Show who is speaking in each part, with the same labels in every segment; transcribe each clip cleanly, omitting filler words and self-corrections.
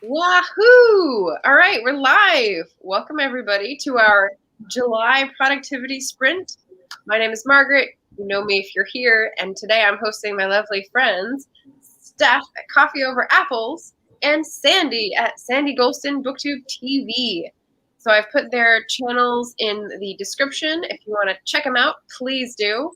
Speaker 1: Wahoo! All right, we're live. Welcome everybody to our July productivity sprint. My name is Margaret. You know me if you're here, and today I'm hosting my lovely friends, Steph at Coffee Over Apples and Sandy at Sandy Golston BookTube TV. So I've put their channels in the description. If you want to check them out, please do.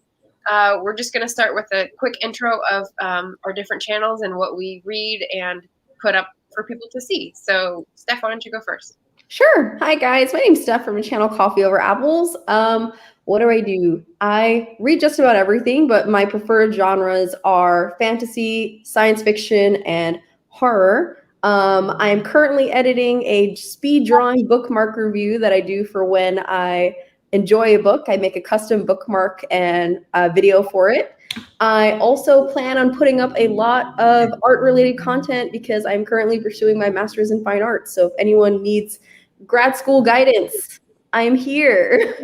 Speaker 1: We're just going to start with a quick intro of our different channels and what we read and put up for people to see. So, Steph, why don't you go first?
Speaker 2: Sure. Hi, guys. My name's Steph from the channel Coffee Over Apples. What do? I read just about everything, but my preferred genres are fantasy, science fiction, and horror. I am currently editing a speed drawing bookmark review that I do for when I enjoy a book. I make a custom bookmark and a video for it. I also plan on putting up a lot of art-related content because I'm currently pursuing my master's in fine arts. So if anyone needs grad school guidance, I'm here.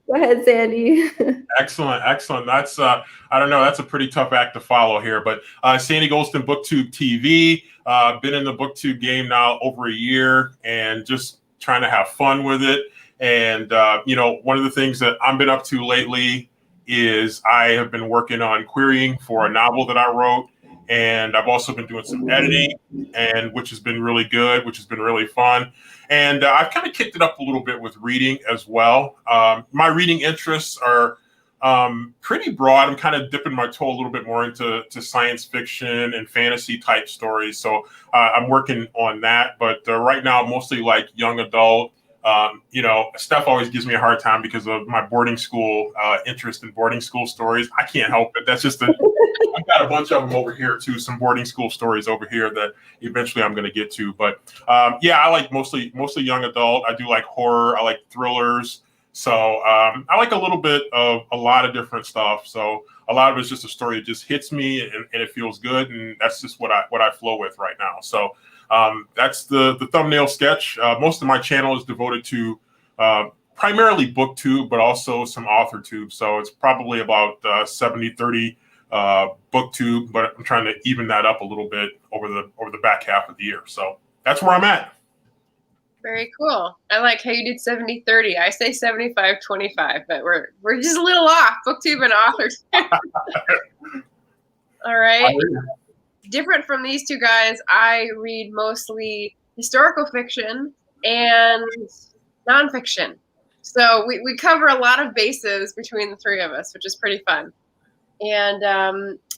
Speaker 2: Go ahead, Sandy.
Speaker 3: Excellent. That's I don't know. That's a pretty tough act to follow here, but Sandy Golston BookTube TV. Been in the BookTube game now over a year, and just trying to have fun with it. And one of the things that I've been up to lately is I have been working on querying for a novel that I wrote, and I've also been doing some editing, and which has been really good, which has been really fun. And I've kind of kicked it up a little bit with reading as well. My reading interests are pretty broad. I'm kind of dipping my toe a little bit more into science fiction and fantasy type stories. So I'm working on that. But right now, mostly like young adult. Steph always gives me a hard time because of my boarding school interest in boarding school stories. I can't help it. That's just I've got a bunch of them over here too. Some boarding school stories over here that eventually I'm going to get to. But I like mostly young adult. I do like horror. I like thrillers. So I like a little bit of a lot of different stuff. So a lot of it's just a story that just hits me and it feels good, and that's just what I flow with right now. So that's the thumbnail sketch. Most of my channel is devoted to primarily BookTube, but also some AuthorTube. So it's probably about 70-30 BookTube, but I'm trying to even that up a little bit over the back half of the year. So that's where I'm at.
Speaker 1: Very cool. I like how you did 70-30. I say 75-25, but we're just a little off. BookTube and AuthorTube. All right. Different from these two guys, I read mostly historical fiction and nonfiction. So we cover a lot of bases between the three of us, which is pretty fun. And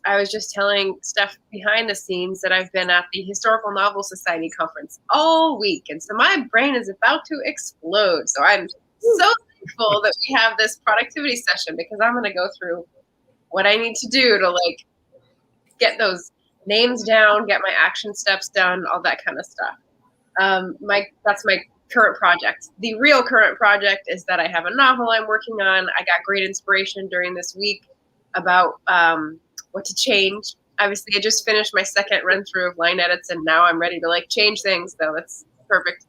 Speaker 1: I was just telling Steph behind the scenes that I've been at the Historical Novel Society conference all week. And so my brain is about to explode. So I'm so thankful that we have this productivity session, because I'm going to go through what I need to do to get those names down, get my action steps done, all that kind of stuff. That's my current project. The real current project is that I have a novel I'm working on. I got great inspiration during this week about what to change. Obviously, I just finished my second run through of line edits, and now I'm ready to change things. So that's perfect.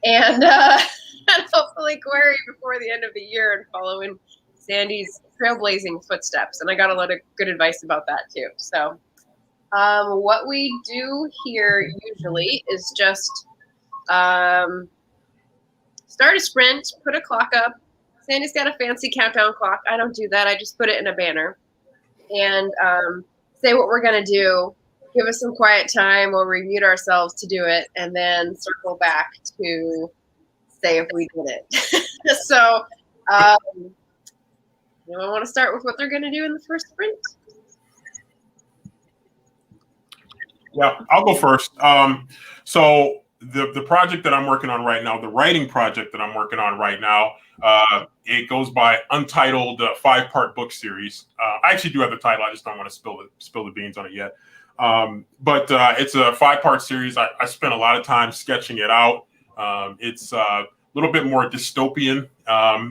Speaker 1: And hopefully query before the end of the year and follow in Sandy's trailblazing footsteps. And I got a lot of good advice about that too. So what we do here usually is just start a sprint, put a clock up. Sandy's got a fancy countdown clock. I don't do that. I just put it in a banner and say what we're going to do, give us some quiet time while we mute ourselves to do it, and then circle back to say if we did it. So anyone want to start with what they're going to do in the first sprint?
Speaker 3: Yeah, I'll go first. So the project that I'm working on right now, the writing project that I'm working on right now, it goes by Untitled 5-part book series. I actually do have the title. I just don't want to spill the beans on it yet. But it's a 5-part series. I spent a lot of time sketching it out. It's a little bit more dystopian,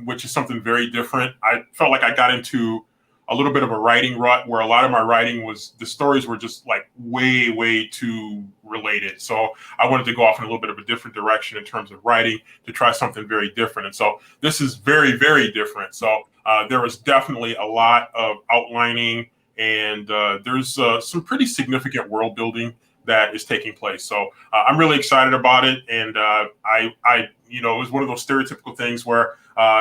Speaker 3: which is something very different. I felt like I got into a little bit of a writing rut where a lot of my writing the stories were just way too related. So I wanted to go off in a little bit of a different direction in terms of writing to try something very different. And so this is very, very different. So there was definitely a lot of outlining, and there's some pretty significant world building that is taking place. So I'm really excited about it. And I it was one of those stereotypical things where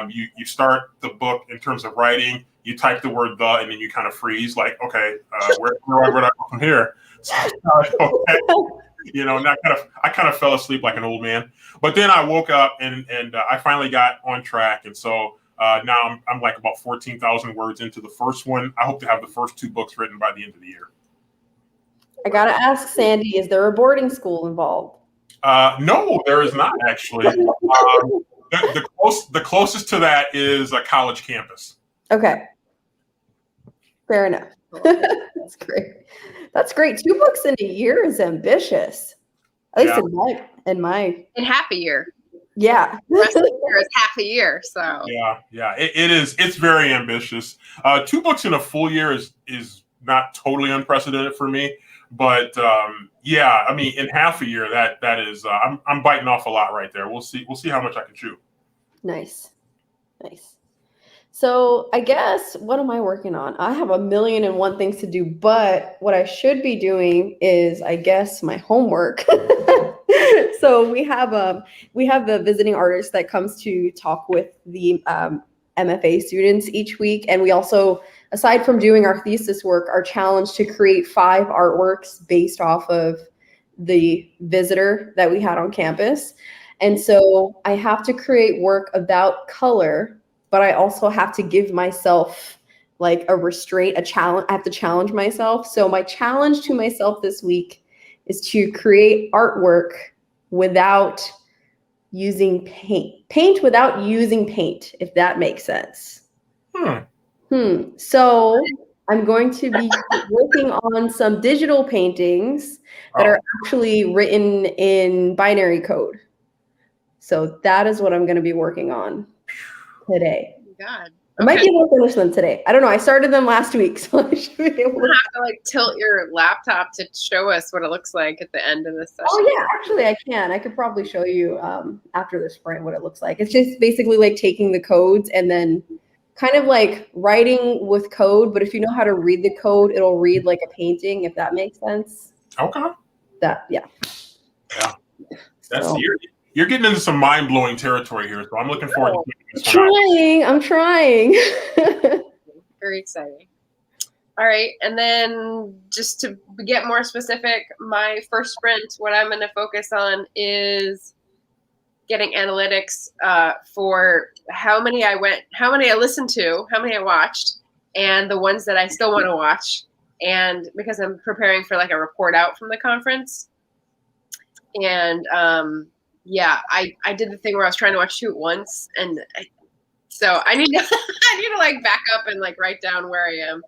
Speaker 3: you start the book in terms of writing, you type the word "the," and then you kind of freeze, like, okay, where do I go from here? So, okay. I kind of fell asleep like an old man. But then I woke up and I finally got on track. And so now I'm like about 14,000 words into the first one. I hope to have the first 2 books written by the end of the year.
Speaker 2: I gotta ask Sandy, is there a boarding school involved?
Speaker 3: No, there is not actually. The closest to that is a college campus.
Speaker 2: Okay. Fair enough. That's great. That's great. 2 books in a year is ambitious. At least
Speaker 1: in half a year.
Speaker 2: Yeah.
Speaker 1: The rest of the year is half a year. So
Speaker 3: yeah, it is. It's very ambitious. 2 books in a full year is not totally unprecedented for me. But I mean, in half a year, that is I'm biting off a lot right there. We'll see how much I can chew.
Speaker 2: Nice. So I guess, what am I working on? I have 1,000,001 things to do, but what I should be doing is, I guess, my homework. So we have the visiting artist that comes to talk with the MFA students each week, and we also, aside from doing our thesis work, are challenged to create 5 artworks based off of the visitor that we had on campus. And so I have to create work about color, but I also have to give myself like a restraint, a challenge. I have to challenge myself. So my challenge to myself this week is to create artwork without using paint without using paint, if that makes sense. So I'm going to be working on some digital paintings that are actually written in binary code. So that is what I'm going to be working on today.
Speaker 1: Oh my God.
Speaker 2: I might be able to finish them today. I don't know. I started them last week, so I should be able
Speaker 1: to have to like tilt your laptop to show us what it looks like at the end of this session.
Speaker 2: Oh yeah, actually I can. I could probably show you after the sprint what it looks like. It's just basically like taking the codes and then kind of like writing with code, but if you know how to read the code, it'll read like a painting, if that makes sense.
Speaker 3: Okay.
Speaker 2: Yeah.
Speaker 3: That's you're getting into some mind-blowing territory here, so I'm looking forward to this.
Speaker 2: I'm trying.
Speaker 1: Very exciting. All right, and then just to get more specific, my first sprint, what I'm going to focus on is getting analytics for how many I listened to, how many I watched, and the ones that I still want to watch. And because I'm preparing for like a report out from the conference. And I did the thing where I was trying to watch 2 at once. And so I need to like back up and like write down where I am.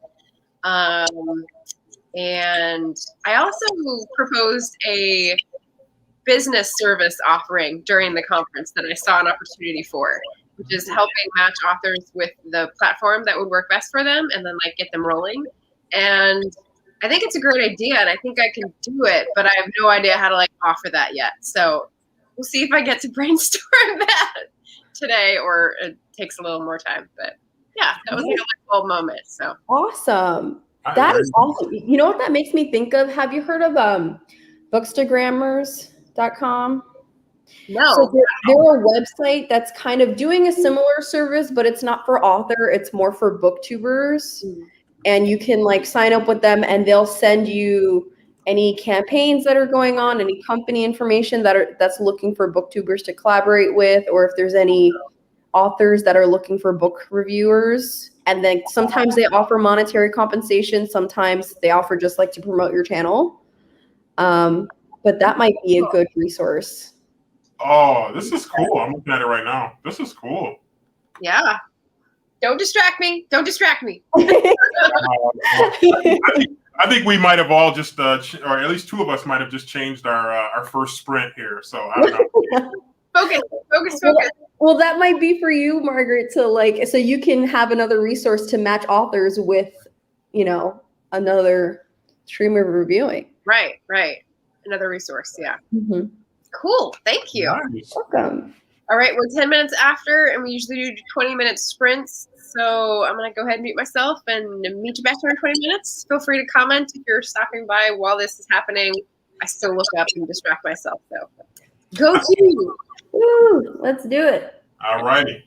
Speaker 1: And I also proposed a business service offering during the conference that I saw an opportunity for, which is helping match authors with the platform that would work best for them and then like get them rolling. And I think it's a great idea and I think I can do it, but I have no idea how to like offer that yet. So we'll see if I get to brainstorm that today or it takes a little more time. But yeah, that was a light bulb moment. So awesome.
Speaker 2: That is awesome. You know what that makes me think of? Have you heard of bookstagrammers.com?
Speaker 1: No.
Speaker 2: So they're a website that's kind of doing a similar service, but it's not for author. It's more for booktubers. And you can like sign up with them and they'll send you any campaigns that are going on, any company information that's looking for booktubers to collaborate with, or if there's any authors that are looking for book reviewers. And then sometimes they offer monetary compensation. Sometimes they offer just like to promote your channel. But that might be a good resource.
Speaker 3: Oh, this is cool. I'm looking at it right now. This is cool.
Speaker 1: Yeah. Don't distract me. Don't distract me.
Speaker 3: I think we might have all just, or at least 2 of us might have just changed our first sprint here. So I don't know.
Speaker 1: Focus.
Speaker 2: Well, that might be for you, Margaret, to like, so you can have another resource to match authors with, another stream of reviewing.
Speaker 1: Right. Another resource. Yeah.
Speaker 2: Mm-hmm.
Speaker 1: Cool. Thank you.
Speaker 3: Nice.
Speaker 2: Welcome.
Speaker 1: All right. We're 10 minutes after, and we usually do 20-minute sprints. So I'm going to go ahead and mute myself and meet you back here in 20 minutes. Feel free to comment if you're stopping by while this is happening. I still look up and distract myself. So go to.
Speaker 2: Woo, let's do it.
Speaker 3: All righty.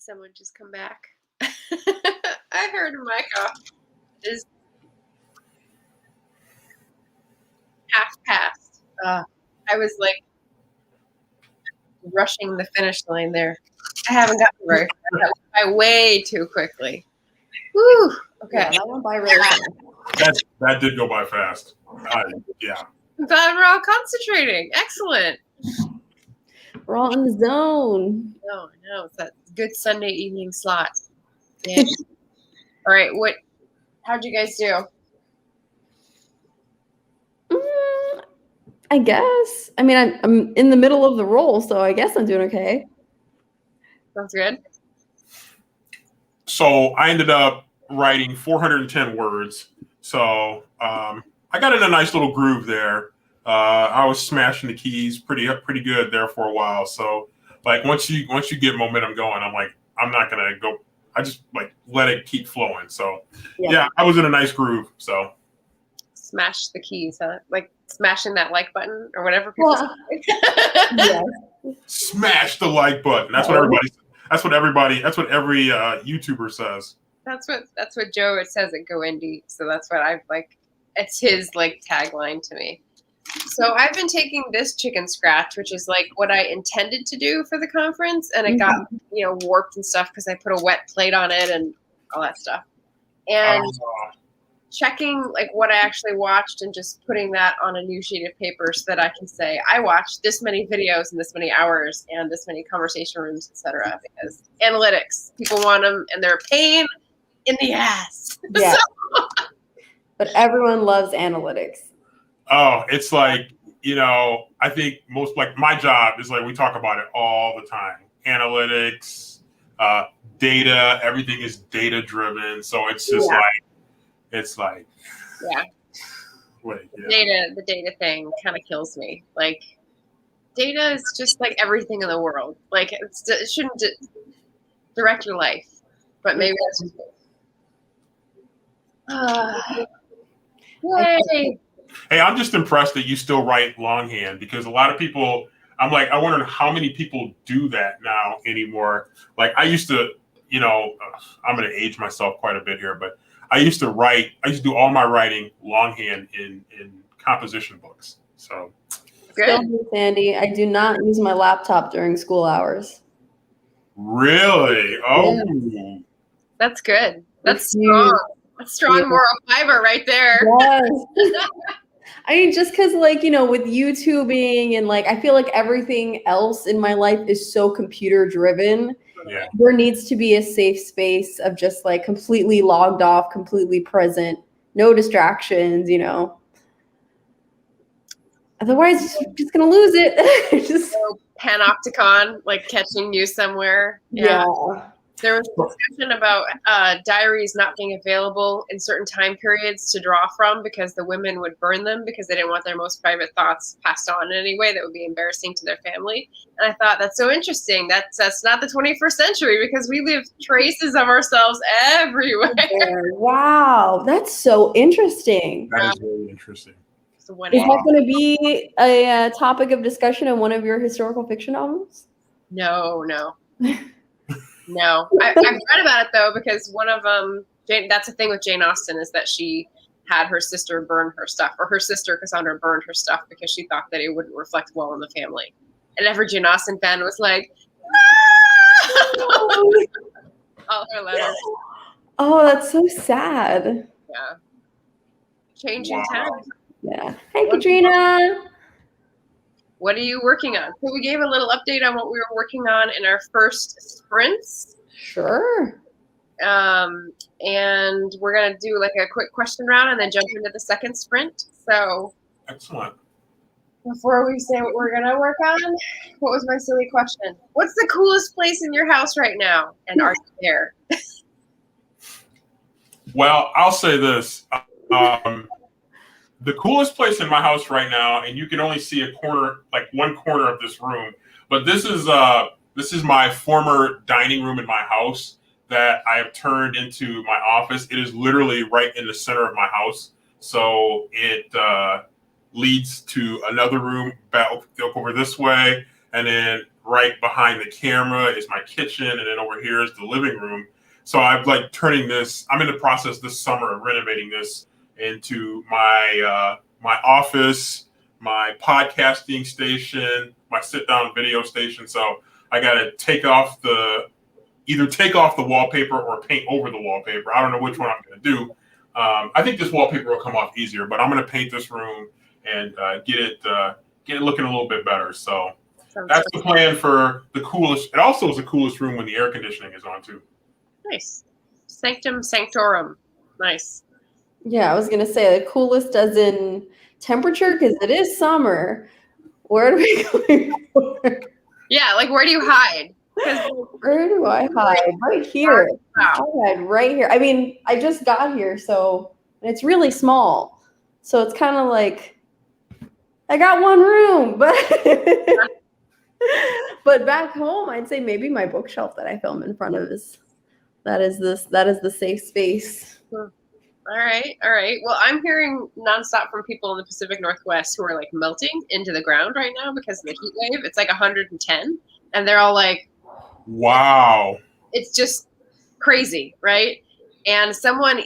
Speaker 1: Someone just come back. I heard my cough is half past. I was like rushing the finish line there. I haven't gotten very far. That went by way too quickly. Woo. Okay.
Speaker 2: Yeah, that went by really fast.
Speaker 3: That did go by fast. Yeah.
Speaker 1: I'm glad we're all concentrating. Excellent.
Speaker 2: We're all in the zone.
Speaker 1: No, it's that good Sunday evening slot. Yeah. All right, how'd you guys do?
Speaker 2: I guess. I mean, I'm in the middle of the roll, so I guess I'm doing okay.
Speaker 1: Sounds good.
Speaker 3: So I ended up writing 410 words. So I got in a nice little groove there. I was smashing the keys pretty good there for a while. So like once you get momentum going, I'm like, I'm not gonna go. I just like let it keep flowing. So yeah, I was in a nice groove. So
Speaker 1: smash the keys, huh? Like smashing that like button or whatever people say.
Speaker 2: Yeah.
Speaker 3: Smash the like button. That's what every YouTuber says.
Speaker 1: That's what Joe says at Go Indie. So that's what I've like. It's his like tagline to me. So I've been taking this chicken scratch, which is like what I intended to do for the conference, and it got warped and stuff because I put a wet plate on it and all that stuff. And checking like what I actually watched and just putting that on a new sheet of paper so that I can say I watched this many videos in this many hours and this many conversation rooms, etc. Because analytics, people want them and they're a pain in the ass.
Speaker 2: Yeah. But everyone loves analytics.
Speaker 3: Oh, it's like, I think most like my job is like we talk about it all the time. Analytics, data, everything is data driven. So it's just the data thing kind of kills me. Like data is just like everything in the world. Like it shouldn't direct your life, but maybe that's just yay. Hey, I'm just impressed that you still write longhand because a lot of people, I'm like, I wonder how many people do that now anymore. Like I used to, I'm going to age myself quite a bit here, but I used to do all my writing longhand in composition books. So
Speaker 2: good. Sandy, I do not use my laptop during school hours.
Speaker 3: Really? Oh,
Speaker 1: yeah. That's good. That's strong. That's strong moral fiber right there.
Speaker 2: Yes. I mean, just because, like, with YouTubing and, like, I feel like everything else in my life is so computer driven.
Speaker 3: Yeah.
Speaker 2: There needs to be a safe space of just, like, completely logged off, completely present, no distractions, Otherwise, you're just going to lose it.
Speaker 1: Just panopticon, like catching you somewhere.
Speaker 2: Yeah.
Speaker 1: There was a discussion about diaries not being available in certain time periods to draw from because the women would burn them because they didn't want their most private thoughts passed on in any way that would be embarrassing to their family. And I thought that's so interesting. That's not the 21st century because we leave traces of ourselves everywhere.
Speaker 2: Wow, that's so interesting.
Speaker 3: That is really interesting.
Speaker 2: Is that going to be a topic of discussion in one of your historical fiction novels?
Speaker 1: No. No, I've read about it though because one of that's the thing with Jane Austen is that she had her sister burn her stuff, or her sister Cassandra burned her stuff because she thought that it wouldn't reflect well on the family. And every Jane Austen fan was like, no! All her letters.
Speaker 2: Oh, that's so sad.
Speaker 1: Yeah. Changing times.
Speaker 2: Yeah. Hey, Katrina.
Speaker 1: What are you working on? So we gave a little update on what we were working on in our first sprints.
Speaker 2: Sure.
Speaker 1: And we're going to do like a quick question round and then jump into the second sprint. So
Speaker 3: excellent.
Speaker 1: Before we say what we're going to work on, what was my silly question? What's the coolest place in your house right now? And are you there?
Speaker 3: Well, I'll say this. The coolest place in my house right now, and you can only see a corner, like one corner of this room, but this is my former dining room in my house that I have turned into my office. It is literally right in the center of my house. So it leads to another room back over this way. and then right behind the camera is my kitchen, and then over here is the living room. So I'm like turning this. I'm in the process this summer of renovating this into my office, my podcasting station, my sit down video station. So I got to either take off the wallpaper or paint over the wallpaper. I don't know which one I'm going to do. I think this wallpaper will come off easier, but I'm going to paint this room and get it looking a little bit better. So that's the plan for the coolest. It also is the coolest room when the air conditioning is on too.
Speaker 1: Nice. Sanctum sanctorum. Nice.
Speaker 2: Yeah, I was gonna say the coolest as in temperature because it is summer. Where do we go?
Speaker 1: Yeah, like where do you hide?
Speaker 2: Where do I hide? Right here.
Speaker 1: Wow.
Speaker 2: I hide right here. I mean, I just got here, so it's really small. So it's kind of like I got one room, but back home, I'd say maybe my bookshelf that I film in front of is the safe space.
Speaker 1: All right. Well, I'm hearing nonstop from people in the Pacific Northwest who are like melting into the ground right now because of the heat wave. It's like 110, and they're all like,
Speaker 3: "Wow,
Speaker 1: it's just crazy, right?" And someone,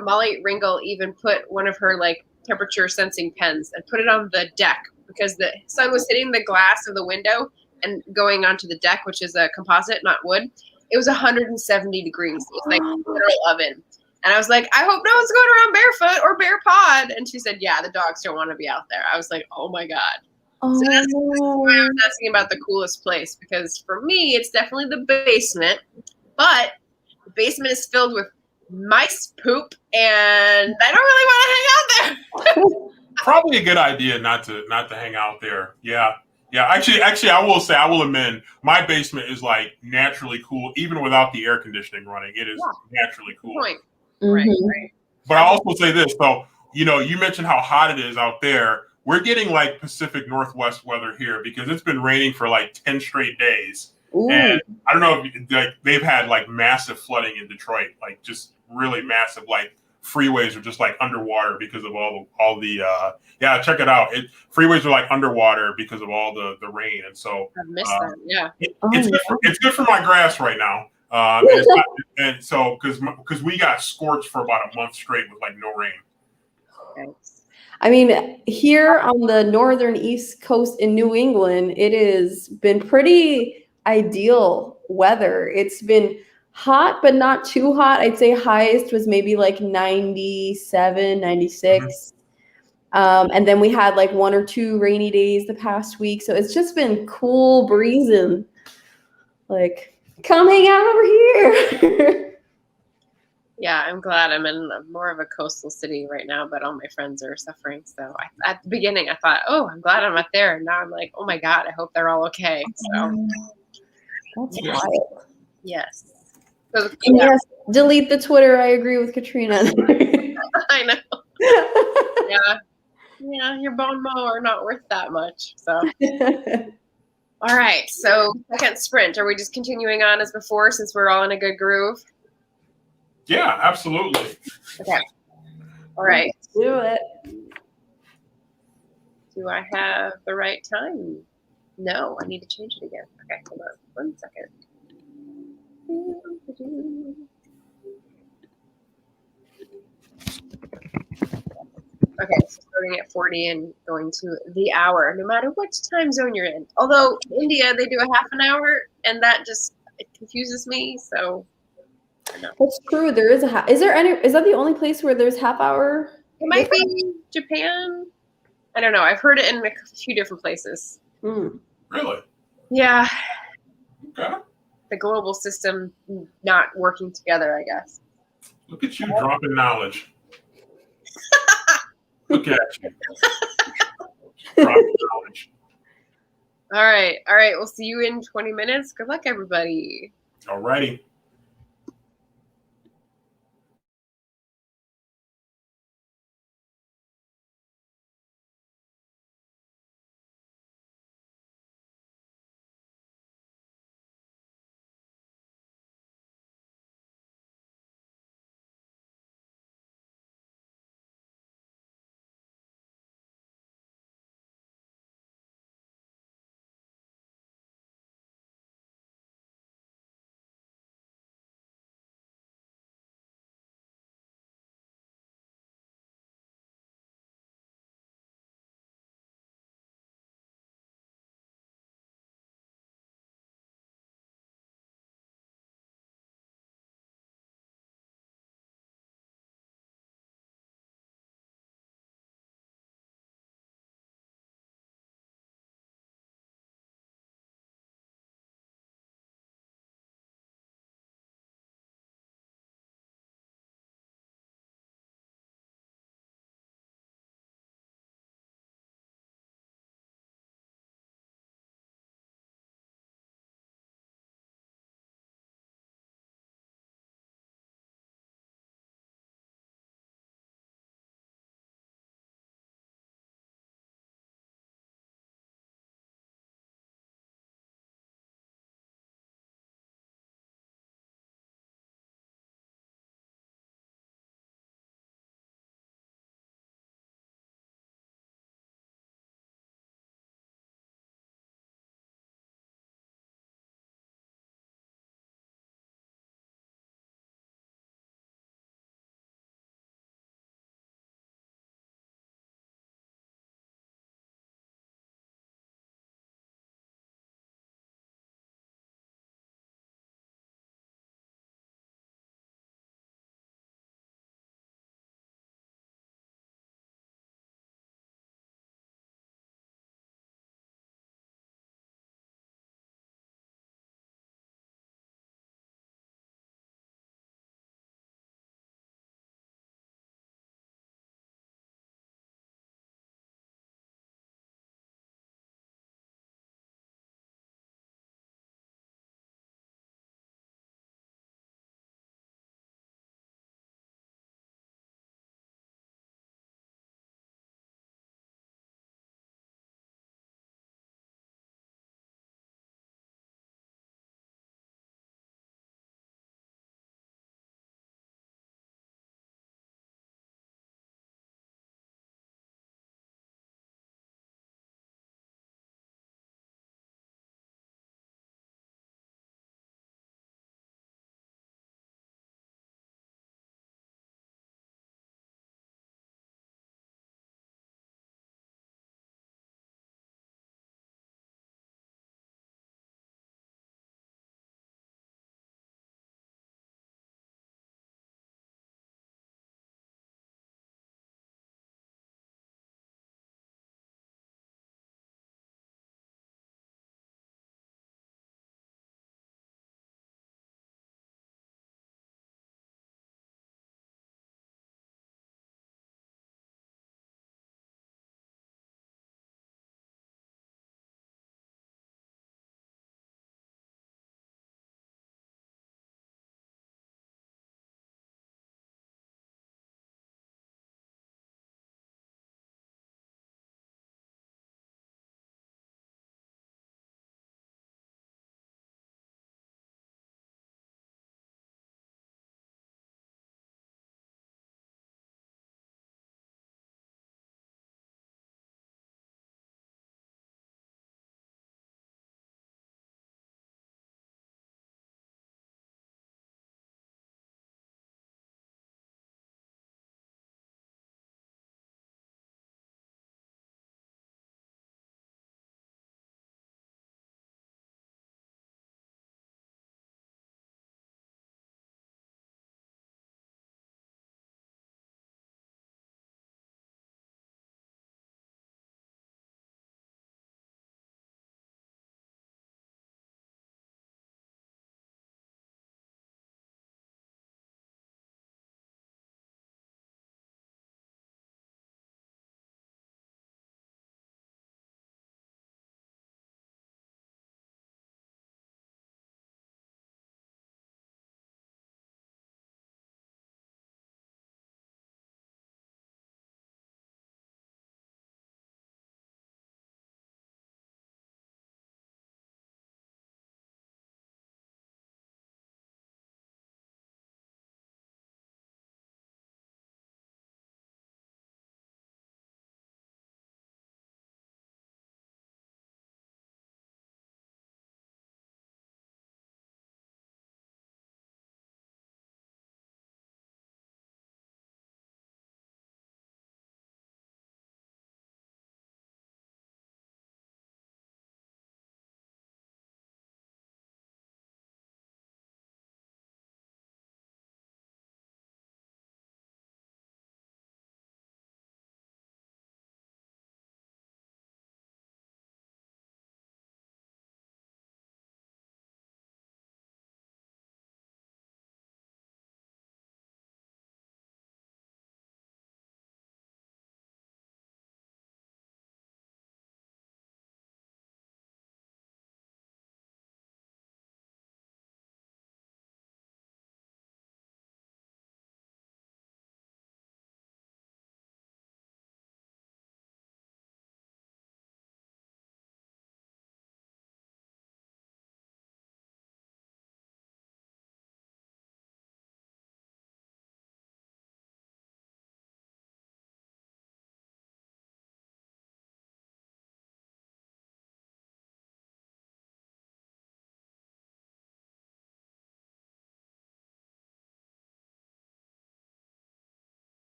Speaker 1: Molly Ringel, even put one of her like temperature sensing pens and put it on the deck because the sun was hitting the glass of the window and going onto the deck, which is a composite, not wood. It was 170 degrees. It was like a literal oven. And I was like, I hope no one's going around barefoot or bare pod. And she said, yeah, the dogs don't want to be out there. I was like, oh my God.
Speaker 2: Oh.
Speaker 1: So that's why I was asking about the coolest place, because for me, it's definitely the basement. But the basement is filled with mice poop, and I don't really want to hang out there.
Speaker 3: Probably a good idea not to hang out there. Yeah. Actually, I will amend. My basement is like naturally cool, even without the air conditioning running. It is naturally cool.
Speaker 1: Point.
Speaker 2: Mm-hmm.
Speaker 1: Right.
Speaker 3: But I'll also say this. So, you mentioned how hot it is out there. We're getting like Pacific Northwest weather here because it's been raining for like 10 straight days.
Speaker 2: Ooh.
Speaker 3: And I don't know if they've had like massive flooding in Detroit, like just really massive, like freeways are just like underwater because of all the check it out. Freeways are like underwater because of all the rain. And so
Speaker 1: I've missed that. Yeah.
Speaker 3: It's good for my grass right now. And so because we got scorched for about a month straight with like no rain.
Speaker 1: Okay.
Speaker 2: I mean, here on the northern East Coast in New England, it has been pretty ideal weather. It's been hot, but not too hot. I'd say highest was maybe like 97, 96. And then we had like 1 or 2 rainy days the past week. So it's just been cool breezing. Like, come hang out over here.
Speaker 1: Yeah, I'm glad I'm in more of a coastal city right now, but all my friends are suffering. So at the beginning, I thought, oh, I'm glad I'm not there. And now I'm like, oh my God, I hope they're all okay. So
Speaker 2: that's wild.
Speaker 1: Yes. So,
Speaker 2: yes, delete the Twitter. I agree with Katrina.
Speaker 1: I know. Yeah, your bone mower not worth that much. So all right. So second sprint. Are we just continuing on as before since we're all in a good groove?
Speaker 3: Yeah, absolutely.
Speaker 1: Okay. All right.
Speaker 2: Let's do it.
Speaker 1: Do I have the right time? No, I need to change it again. Okay, hold on 1 second. Okay, so starting at 40 and going to the hour, no matter which time zone you're in. Although India, they do a half an hour, and that just it confuses me. So I know.
Speaker 2: That's true. There is is that the only place where there's half hour?
Speaker 1: It might be Japan. I don't know. I've heard it in a few different places.
Speaker 3: Really?
Speaker 1: Yeah.
Speaker 3: Okay.
Speaker 1: The global system not working together, I guess.
Speaker 3: Look at you dropping knowledge. Look at you. Dropping knowledge.
Speaker 1: All right. We'll see you in 20 minutes. Good luck, everybody.
Speaker 3: All righty.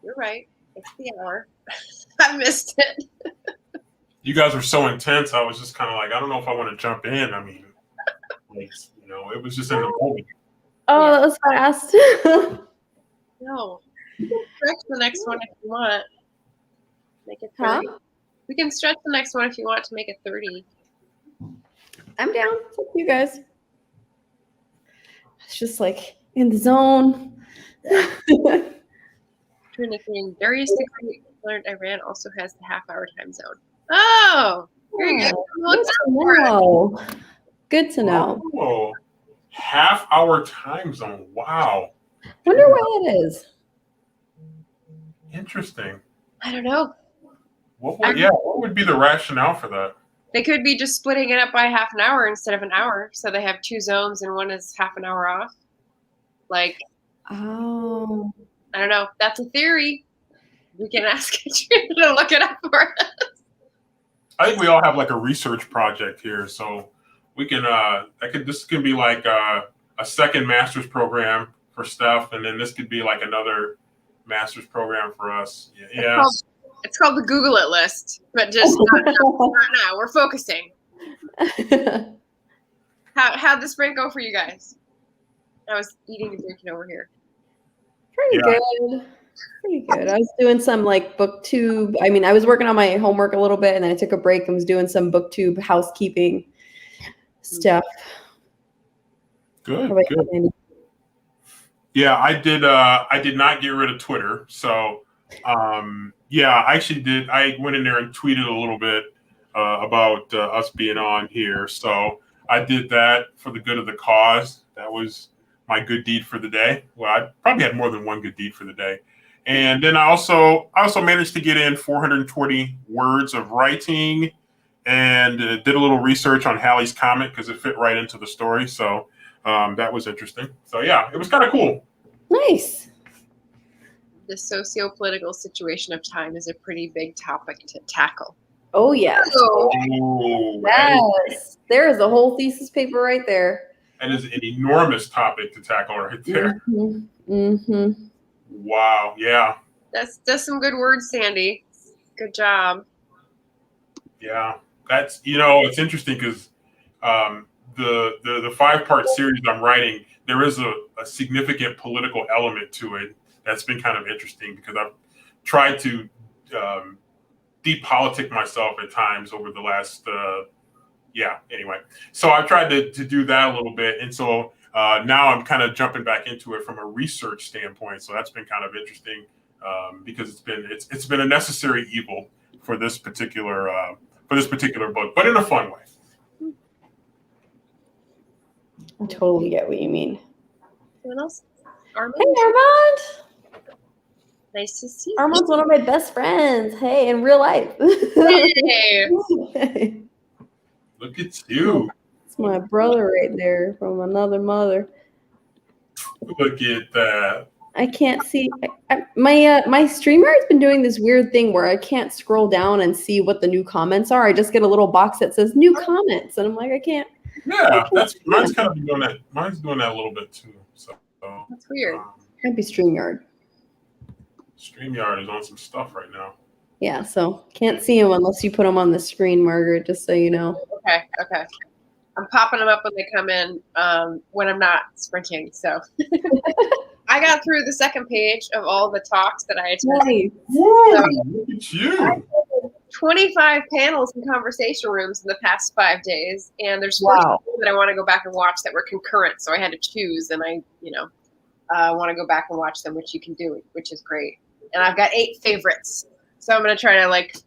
Speaker 1: You're right. It's the hour. I missed it.
Speaker 3: You guys were so intense. I was just kind of like, I don't know if I want to jump in. I mean, like, it was just in the moment.
Speaker 2: Oh, that was fast.
Speaker 1: No. We can stretch the next one if you want. Make it 30. Huh? We can stretch the next one if you want to make it 30.
Speaker 2: I'm down. It's up to you guys. It's just like in the zone.
Speaker 1: Darius learned Iran also has the half-hour time zone. Oh, very good.
Speaker 2: Good to know. Good to know.
Speaker 3: Oh, half-hour time zone. Wow.
Speaker 2: Wonder why it is.
Speaker 3: Interesting.
Speaker 1: I don't know.
Speaker 3: What would be the rationale for that?
Speaker 1: They could be just splitting it up by half an hour instead of an hour, so they have 2 zones and one is half an hour off. Like,
Speaker 2: oh,
Speaker 1: I don't know. That's a theory. We can ask Katrina to look it up for us.
Speaker 3: I think we all have like a research project here, so we can. This can be like a second master's program for Steph, and then this could be like another master's program for us. Yeah.
Speaker 1: It's called the Google It list, but just not now. We're focusing. How'd the sprint go for you guys? I was eating and drinking over here.
Speaker 2: Pretty good. I was doing some like booktube. I mean, I was working on my homework a little bit, and then I took a break and was doing some booktube housekeeping stuff.
Speaker 3: Good. Yeah, I did not get rid of Twitter. So, I actually did. I went in there and tweeted a little bit about us being on here. So I did that for the good of the cause. That was my good deed for the day. Well, I probably had more than one good deed for the day. And then I also managed to get in 420 words of writing, and did a little research on Hallie's comment because it fit right into the story. So that was interesting. So yeah, it was kind of cool.
Speaker 2: Nice.
Speaker 1: The socio-political situation of time is a pretty big topic to tackle.
Speaker 2: Oh yes. Yes. There is a whole thesis paper right there.
Speaker 3: That is an enormous topic to tackle right there.
Speaker 2: Mm-hmm.
Speaker 3: Wow. Yeah.
Speaker 1: That's some good words, Sandy. Good job.
Speaker 3: Yeah. That's, it's interesting because the 5-part series I'm writing, there is a significant political element to it. That's been kind of interesting because I've tried to depolitic myself at times over the last, anyway. So I've tried to do that a little bit. And so now I'm kind of jumping back into it from a research standpoint. So that's been kind of interesting because it's been a necessary evil for this particular book, but in a fun way.
Speaker 2: I totally get what you mean.
Speaker 1: Anyone else? Armand?
Speaker 2: Hey, Armand.
Speaker 1: Nice to see you.
Speaker 2: Armand's one of my best friends. Hey, in real life.
Speaker 1: Hey.
Speaker 3: Look at you.
Speaker 2: It's my brother right there from another mother.
Speaker 3: Look at that.
Speaker 2: I can't see. My StreamYard's been doing this weird thing where I can't scroll down and see what the new comments are. I just get a little box that says new comments, and I'm like, I can't.
Speaker 3: Yeah, mine's kind of doing that. Mine's doing that a little bit too. So
Speaker 1: that's weird.
Speaker 2: Can't be StreamYard.
Speaker 3: StreamYard is on some stuff right now.
Speaker 2: Yeah, so can't see them unless you put them on the screen, Margaret, just so you know.
Speaker 1: Okay. I'm popping them up when they come in when I'm not sprinting. So I got through the second page of all the talks that I attended.
Speaker 2: Nice.
Speaker 3: Woo, look at you.
Speaker 1: 25 panels and conversation rooms in the past 5 days. And there's 4 that I want to go back and watch that were concurrent. So I had to choose, and I want to go back and watch them, which you can do, which is great. And I've got 8 favorites. So I'm going to try to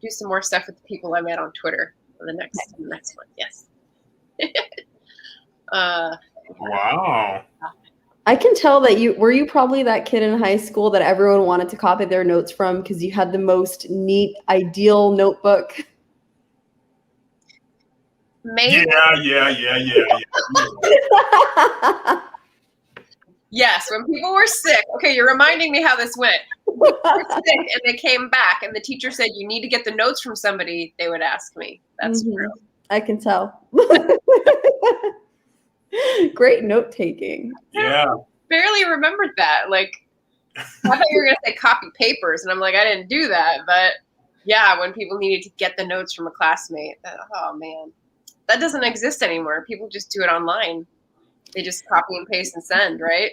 Speaker 1: do some more stuff with the people I met on Twitter for the next one. Yes.
Speaker 3: Wow.
Speaker 2: I can tell that you probably that kid in high school that everyone wanted to copy their notes from because you had the most neat, ideal notebook.
Speaker 1: Maybe.
Speaker 3: Yeah.
Speaker 1: Yes, when people were sick. Okay, you're reminding me how this went. People were sick and they came back, and the teacher said, you need to get the notes from somebody. They would ask me. That's true.
Speaker 2: I can tell. Great note taking.
Speaker 3: Yeah.
Speaker 1: Barely remembered that. I thought you were going to say copy papers, and I'm like, I didn't do that. But yeah, when people needed to get the notes from a classmate, oh man, that doesn't exist anymore. People just do it online. They just copy and paste and send, right?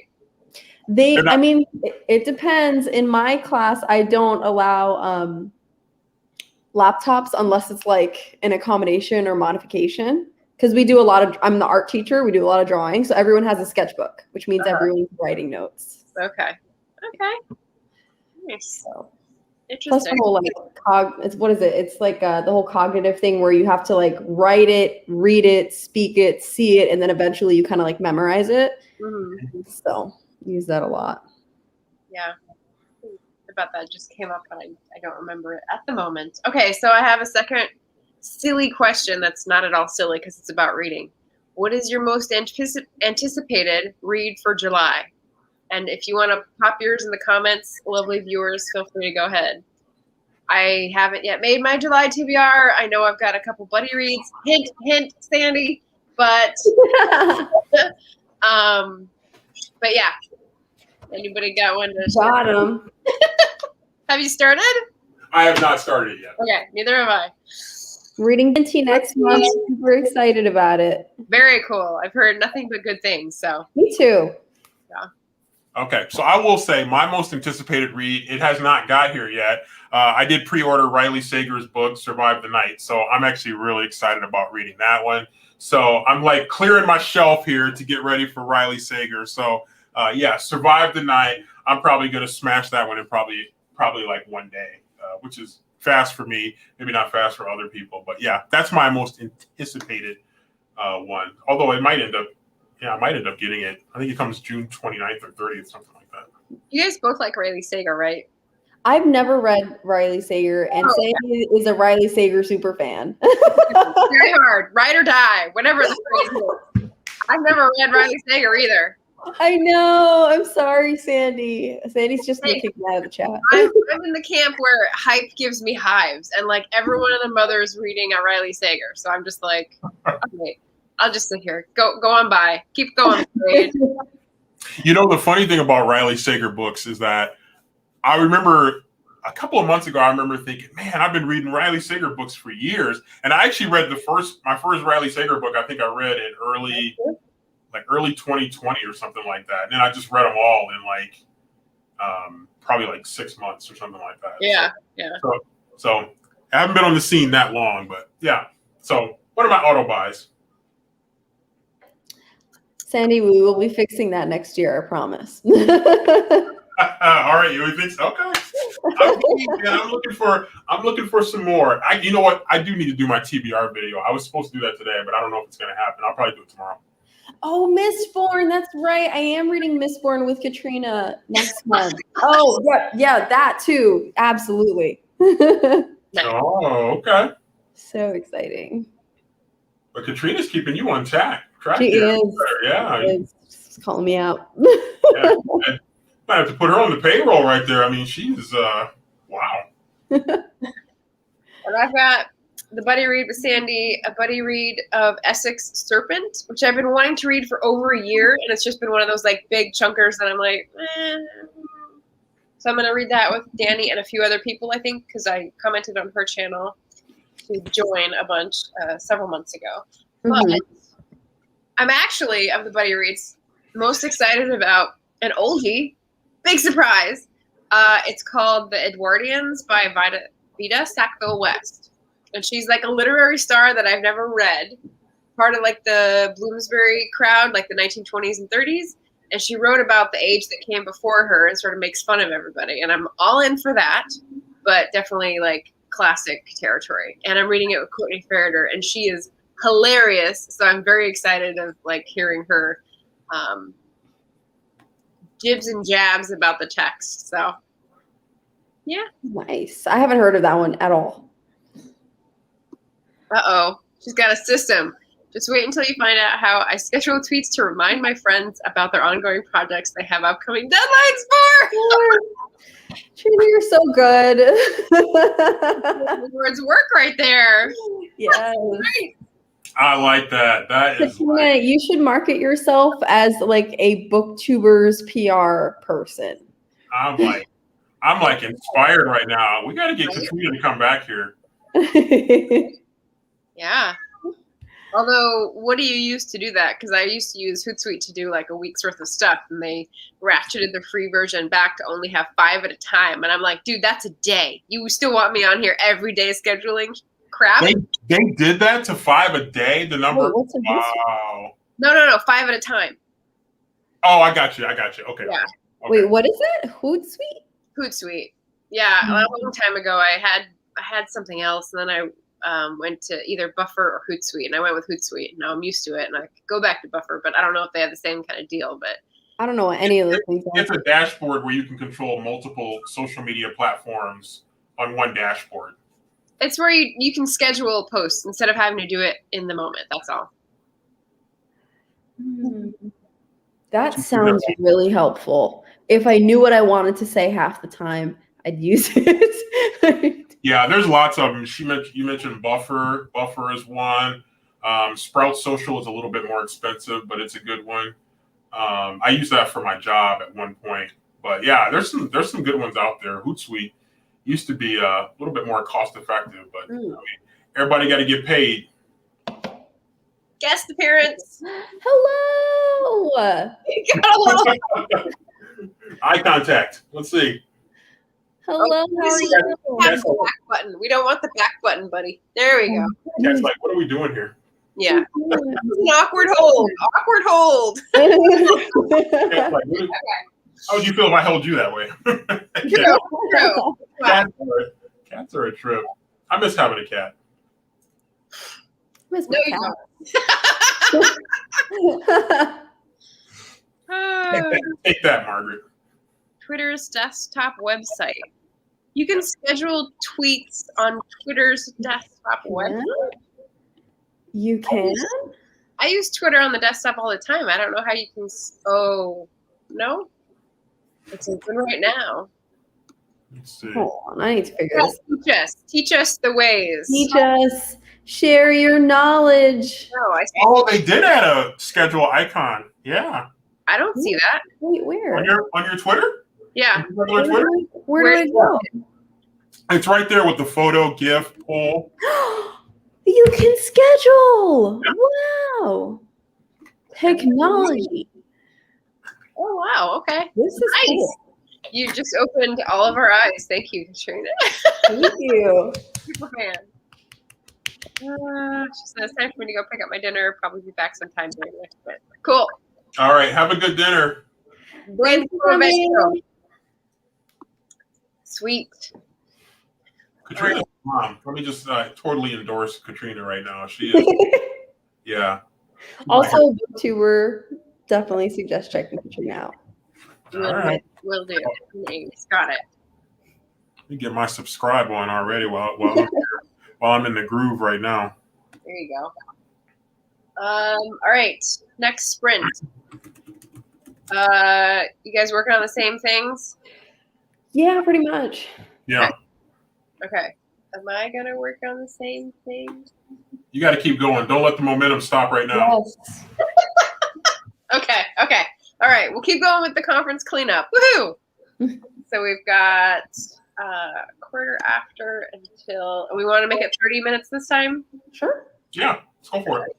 Speaker 2: I mean, it depends. In my class, I don't allow laptops unless it's like an accommodation or modification. Because we do a lot of, I'm the art teacher, we do a lot of drawing. So everyone has a sketchbook, which means everyone's writing notes.
Speaker 1: Okay. Nice.
Speaker 2: So,
Speaker 1: interesting.
Speaker 2: plus the whole what is it? It's like the whole cognitive thing where you have to like write it, read it, speak it, see it, and then eventually you kind of like memorize it.
Speaker 1: Mm-hmm.
Speaker 2: So use that a lot.
Speaker 1: Yeah. About that just came up, but I don't remember it at the moment. Okay, so I have a second silly question that's not at all silly because it's about reading. What is your most anticipated read for July? And if you want to pop yours in the comments, lovely viewers, feel free to go ahead. I haven't yet made my July TBR. I know I've got a couple buddy reads. Hint, hint, Sandy. But but yeah. Anybody got one to
Speaker 2: Got him.
Speaker 1: Have you started?
Speaker 3: I have not started it yet.
Speaker 1: Okay, neither have I.
Speaker 2: Reading Minty next month. Super excited about it.
Speaker 1: Very cool. I've heard nothing but good things. So
Speaker 2: me too.
Speaker 1: Yeah.
Speaker 3: Okay, so I will say my most anticipated read, it has not got here yet. I did pre-order Riley Sager's book, Survive the Night. So I'm actually really excited about reading that one. So I'm like clearing my shelf here to get ready for Riley Sager. So yeah, Survive the Night. I'm probably going to smash that one in probably like one day, which is fast for me, maybe not fast for other people. But yeah, that's my most anticipated one. Although it might end up, I might end up getting it. I think it comes June 29th or 30th, something like that.
Speaker 1: You guys both like Riley Sager, right?
Speaker 2: I've never read Riley Sager, and Sandy is a Riley Sager super fan.
Speaker 1: Very hard. Ride or die, whatever the phrase is. I've never read Riley Sager either.
Speaker 2: I know. I'm sorry, Sandy. Sandy's just gonna kick me out of the chat.
Speaker 1: I'm in the camp where hype gives me hives, and like everyone and their mother is reading a Riley Sager, so I'm just like, okay, I'll just sit here. Go on by. Keep going.
Speaker 3: You know, the funny thing about Riley Sager books is that I remember a couple of months ago, I remember thinking, man, I've been reading Riley Sager books for years, and I actually read my first Riley Sager book. I think I read in early 2020 or something like that. And then I just read them all in like probably like 6 months or something like that.
Speaker 1: Yeah.
Speaker 3: So I haven't been on the scene that long, but yeah. So what are my auto buys?
Speaker 2: Sandy, we will be fixing that next year, I promise.
Speaker 3: All right, you think so? Okay. I'm looking for some more. You know what? I do need to do my TBR video. I was supposed to do that today, but I don't know if it's going to happen. I'll probably do it tomorrow.
Speaker 2: Oh, Mistborn. That's right. I am reading Mistborn with Katrina next month. Oh, yeah, that too. Absolutely.
Speaker 3: Oh, okay.
Speaker 2: So exciting.
Speaker 3: But Katrina's keeping you on track.
Speaker 2: She is.
Speaker 3: Yeah.
Speaker 2: She's calling me out.
Speaker 3: Yeah. I have to put her on the payroll right there. I mean, she's wow.
Speaker 1: And I've got the buddy read with Sandy, a buddy read of Essex Serpent, which I've been wanting to read for over a year, and it's just been one of those like big chunkers that I'm like, So I'm gonna read that with Danny and a few other people, I think, because I commented on her channel to join a bunch several months ago.
Speaker 2: Mm-hmm.
Speaker 1: But I'm actually, of the buddy reads, most excited about an oldie. Big surprise. It's called The Edwardians by Vita Sackville-West. And she's like a literary star that I've never read. Part of like the Bloomsbury crowd, like the 1920s and 30s. And she wrote about the age that came before her and sort of makes fun of everybody. And I'm all in for that, but definitely like classic territory. And I'm reading it with Courtney Farrader, and she is hilarious. So I'm very excited of like hearing her jibs and jabs about the text. So yeah.
Speaker 2: Nice. I haven't heard of that one at all.
Speaker 1: Uh-oh. She's got a system. Just wait until you find out how I schedule tweets to remind my friends about their ongoing projects they have upcoming deadlines for.
Speaker 2: Trina, you're so good.
Speaker 1: Words work right there.
Speaker 2: Yes.
Speaker 3: I like that. That is
Speaker 2: Katrina, you should market yourself as like a booktuber's PR person.
Speaker 3: I'm like inspired right now. We got to get Katrina to come back here.
Speaker 1: Yeah. Although, what do you use to do that? Because I used to use Hootsuite to do like a week's worth of stuff, and they ratcheted the free version back to only have 5 at a time. And I'm like, dude, that's a day. You still want me on here every day scheduling crap?
Speaker 3: They did that to 5 a day. The number.
Speaker 2: Wait, what's a
Speaker 1: wow. No, 5 at a time.
Speaker 3: Oh, I got you. Okay.
Speaker 1: Yeah.
Speaker 3: Okay.
Speaker 2: Wait, what is it? Hootsuite?
Speaker 1: Hootsuite. Yeah, a long time ago, I had something else, and then I went to either Buffer or Hootsuite, and I went with Hootsuite, and now I'm used to it, and I could go back to Buffer, but I don't know if they have the same kind of deal. But
Speaker 2: I don't know what any of those things are.
Speaker 3: It's a dashboard where you can control multiple social media platforms on one dashboard.
Speaker 1: It's where you can schedule posts instead of having to do it in the moment. That's all.
Speaker 2: That sounds really helpful. If I knew what I wanted to say half the time, I'd use it.
Speaker 3: Yeah, there's lots of them. You mentioned Buffer. Buffer is one. Sprout Social is a little bit more expensive, but it's a good one. I use that for my job at one point. But yeah, there's some good ones out there. Hootsuite used to be a little bit more cost effective, but I mean, everybody got to get paid.
Speaker 1: Guest appearance.
Speaker 2: Hello.
Speaker 3: Eye contact. Let's see.
Speaker 2: Hello. How are you?
Speaker 1: Have the back button. We don't want the back button, buddy. There we go.
Speaker 3: Cat's like, what are we doing here?
Speaker 1: Yeah. It's an awkward hold. Awkward hold.
Speaker 3: Cat's like, how would you feel if I held you that way? Cats are a trip. I miss having a cat.
Speaker 2: Miss
Speaker 1: no, you don't.
Speaker 3: Take that, Margaret.
Speaker 1: Twitter's desktop website. You can schedule tweets on Twitter's desktop website.
Speaker 2: You can?
Speaker 1: I use Twitter on the desktop all the time. I don't know how you can. Oh, no? It's open right now.
Speaker 3: Let's see.
Speaker 2: Hold on, I need to figure this.
Speaker 1: Teach us the ways.
Speaker 2: Teach us. Share your knowledge.
Speaker 1: No,
Speaker 3: they did add a schedule icon. Yeah.
Speaker 1: I don't see that.
Speaker 2: Wait, where?
Speaker 3: On your Twitter?
Speaker 1: Yeah.
Speaker 3: Regular Twitter?
Speaker 2: Where do I go?
Speaker 3: It's right there with the photo, GIF, poll.
Speaker 2: You can schedule. Wow. Technology.
Speaker 1: Oh, wow. Okay.
Speaker 2: This is
Speaker 1: nice.
Speaker 2: Cool.
Speaker 1: You just opened all of our eyes. Thank you, Katrina.
Speaker 2: Thank you.
Speaker 1: Superman. She says it's time for me to go pick up my dinner. Probably be back sometime during the next bit. Cool.
Speaker 3: All right. Have a good dinner.
Speaker 1: Sweet.
Speaker 3: Katrina's mom. Let me just totally endorse Katrina right now. She is. Yeah.
Speaker 2: Also, BookTuber, definitely suggest checking Katrina out.
Speaker 3: All right.
Speaker 1: Will do. Thanks. Got it.
Speaker 3: Let me get my subscribe on already while I'm in the groove right now.
Speaker 1: There you go. All right. Next sprint. You guys working on the same things?
Speaker 2: Yeah, pretty much.
Speaker 3: Yeah.
Speaker 1: Okay. Am I gonna work on the same thing?
Speaker 3: You got to keep going. Don't let the momentum stop right now.
Speaker 2: Yes.
Speaker 1: Okay. All right. We'll keep going with the conference cleanup. Woohoo! So we've got quarter after until we want to make it 30 minutes this time.
Speaker 2: Sure.
Speaker 3: Yeah. Let's go for it.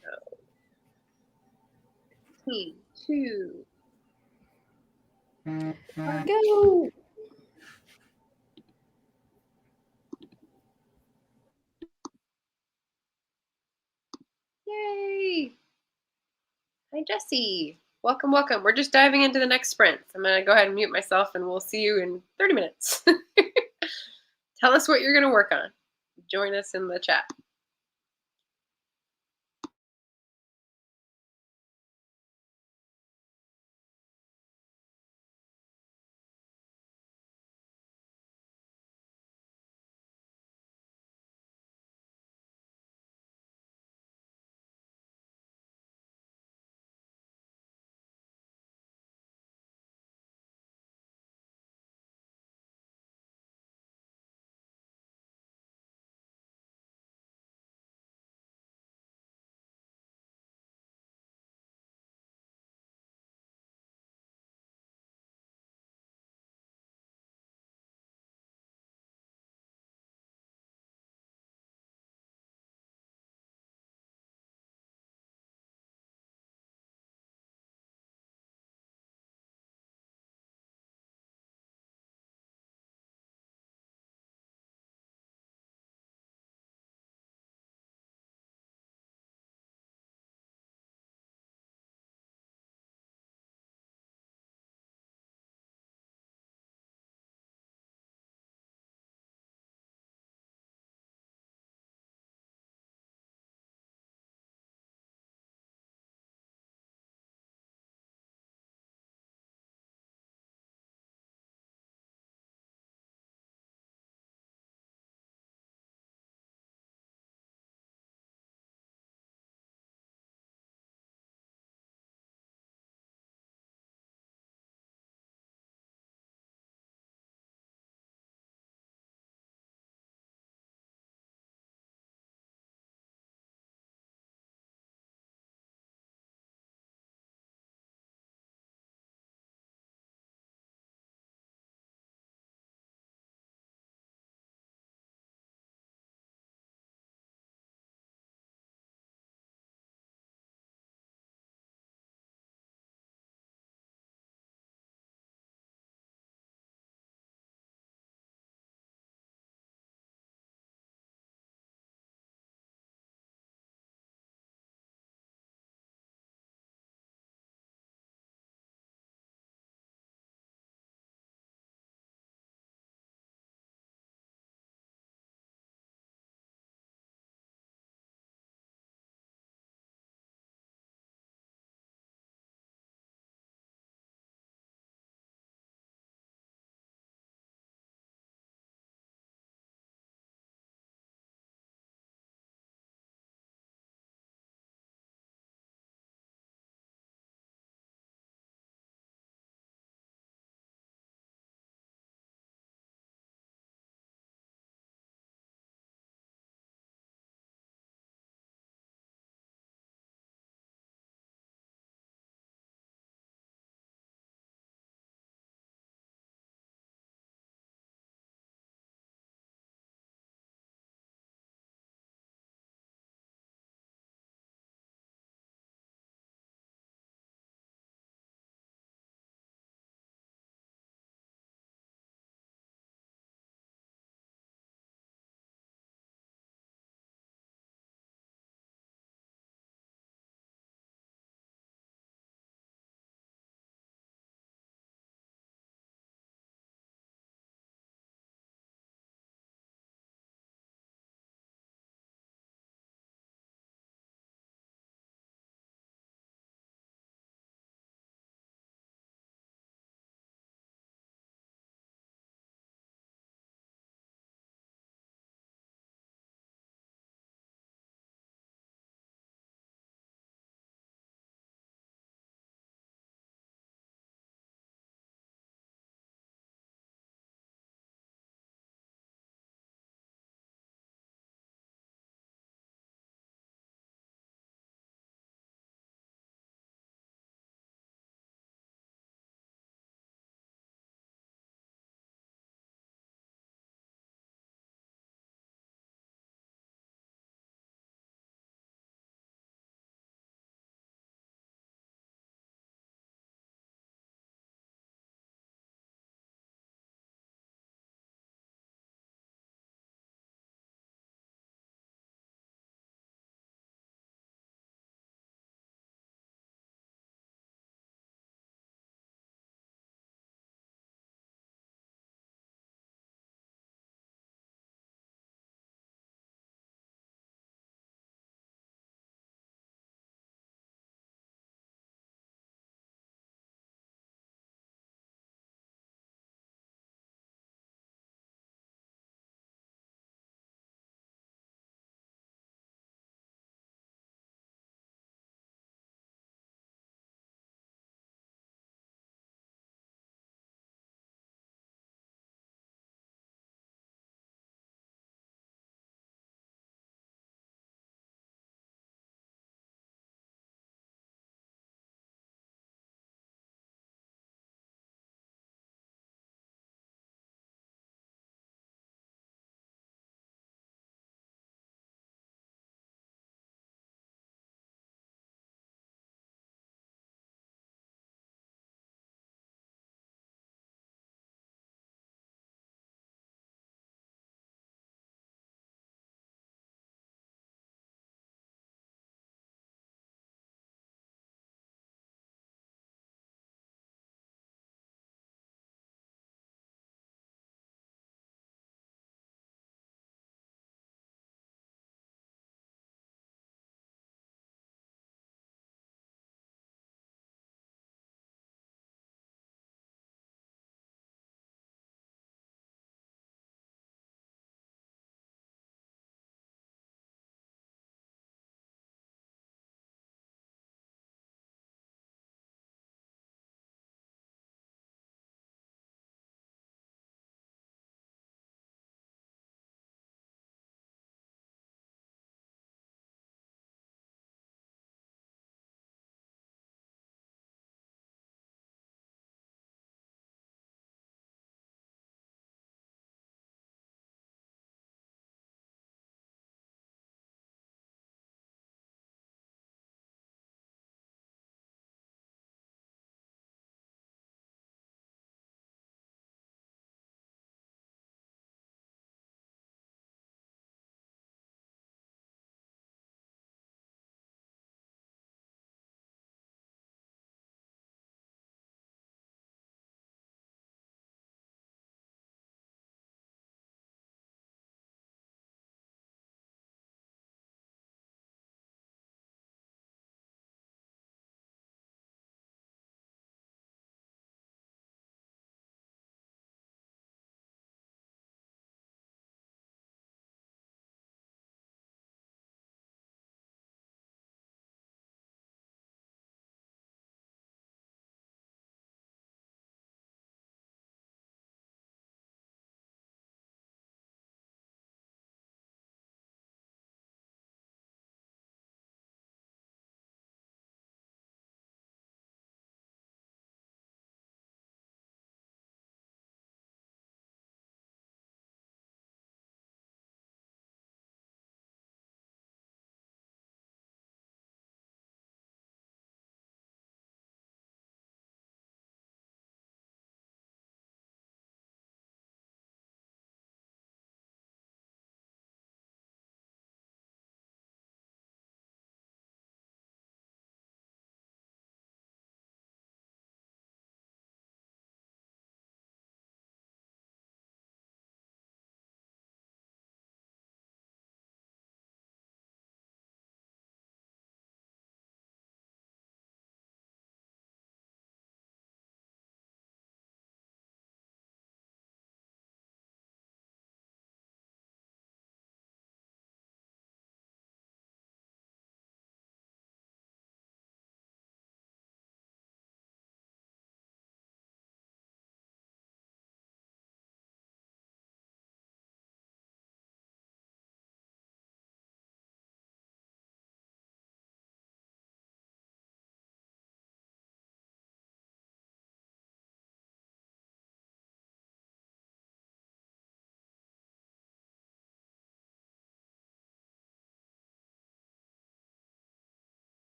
Speaker 1: So, 15, 2.
Speaker 2: Go.
Speaker 1: Yay! Hi, Jesse. Welcome. We're just diving into the next sprint. I'm going to go ahead and mute myself, and we'll see you in 30 minutes. Tell us what you're going to work on. Join us in the chat.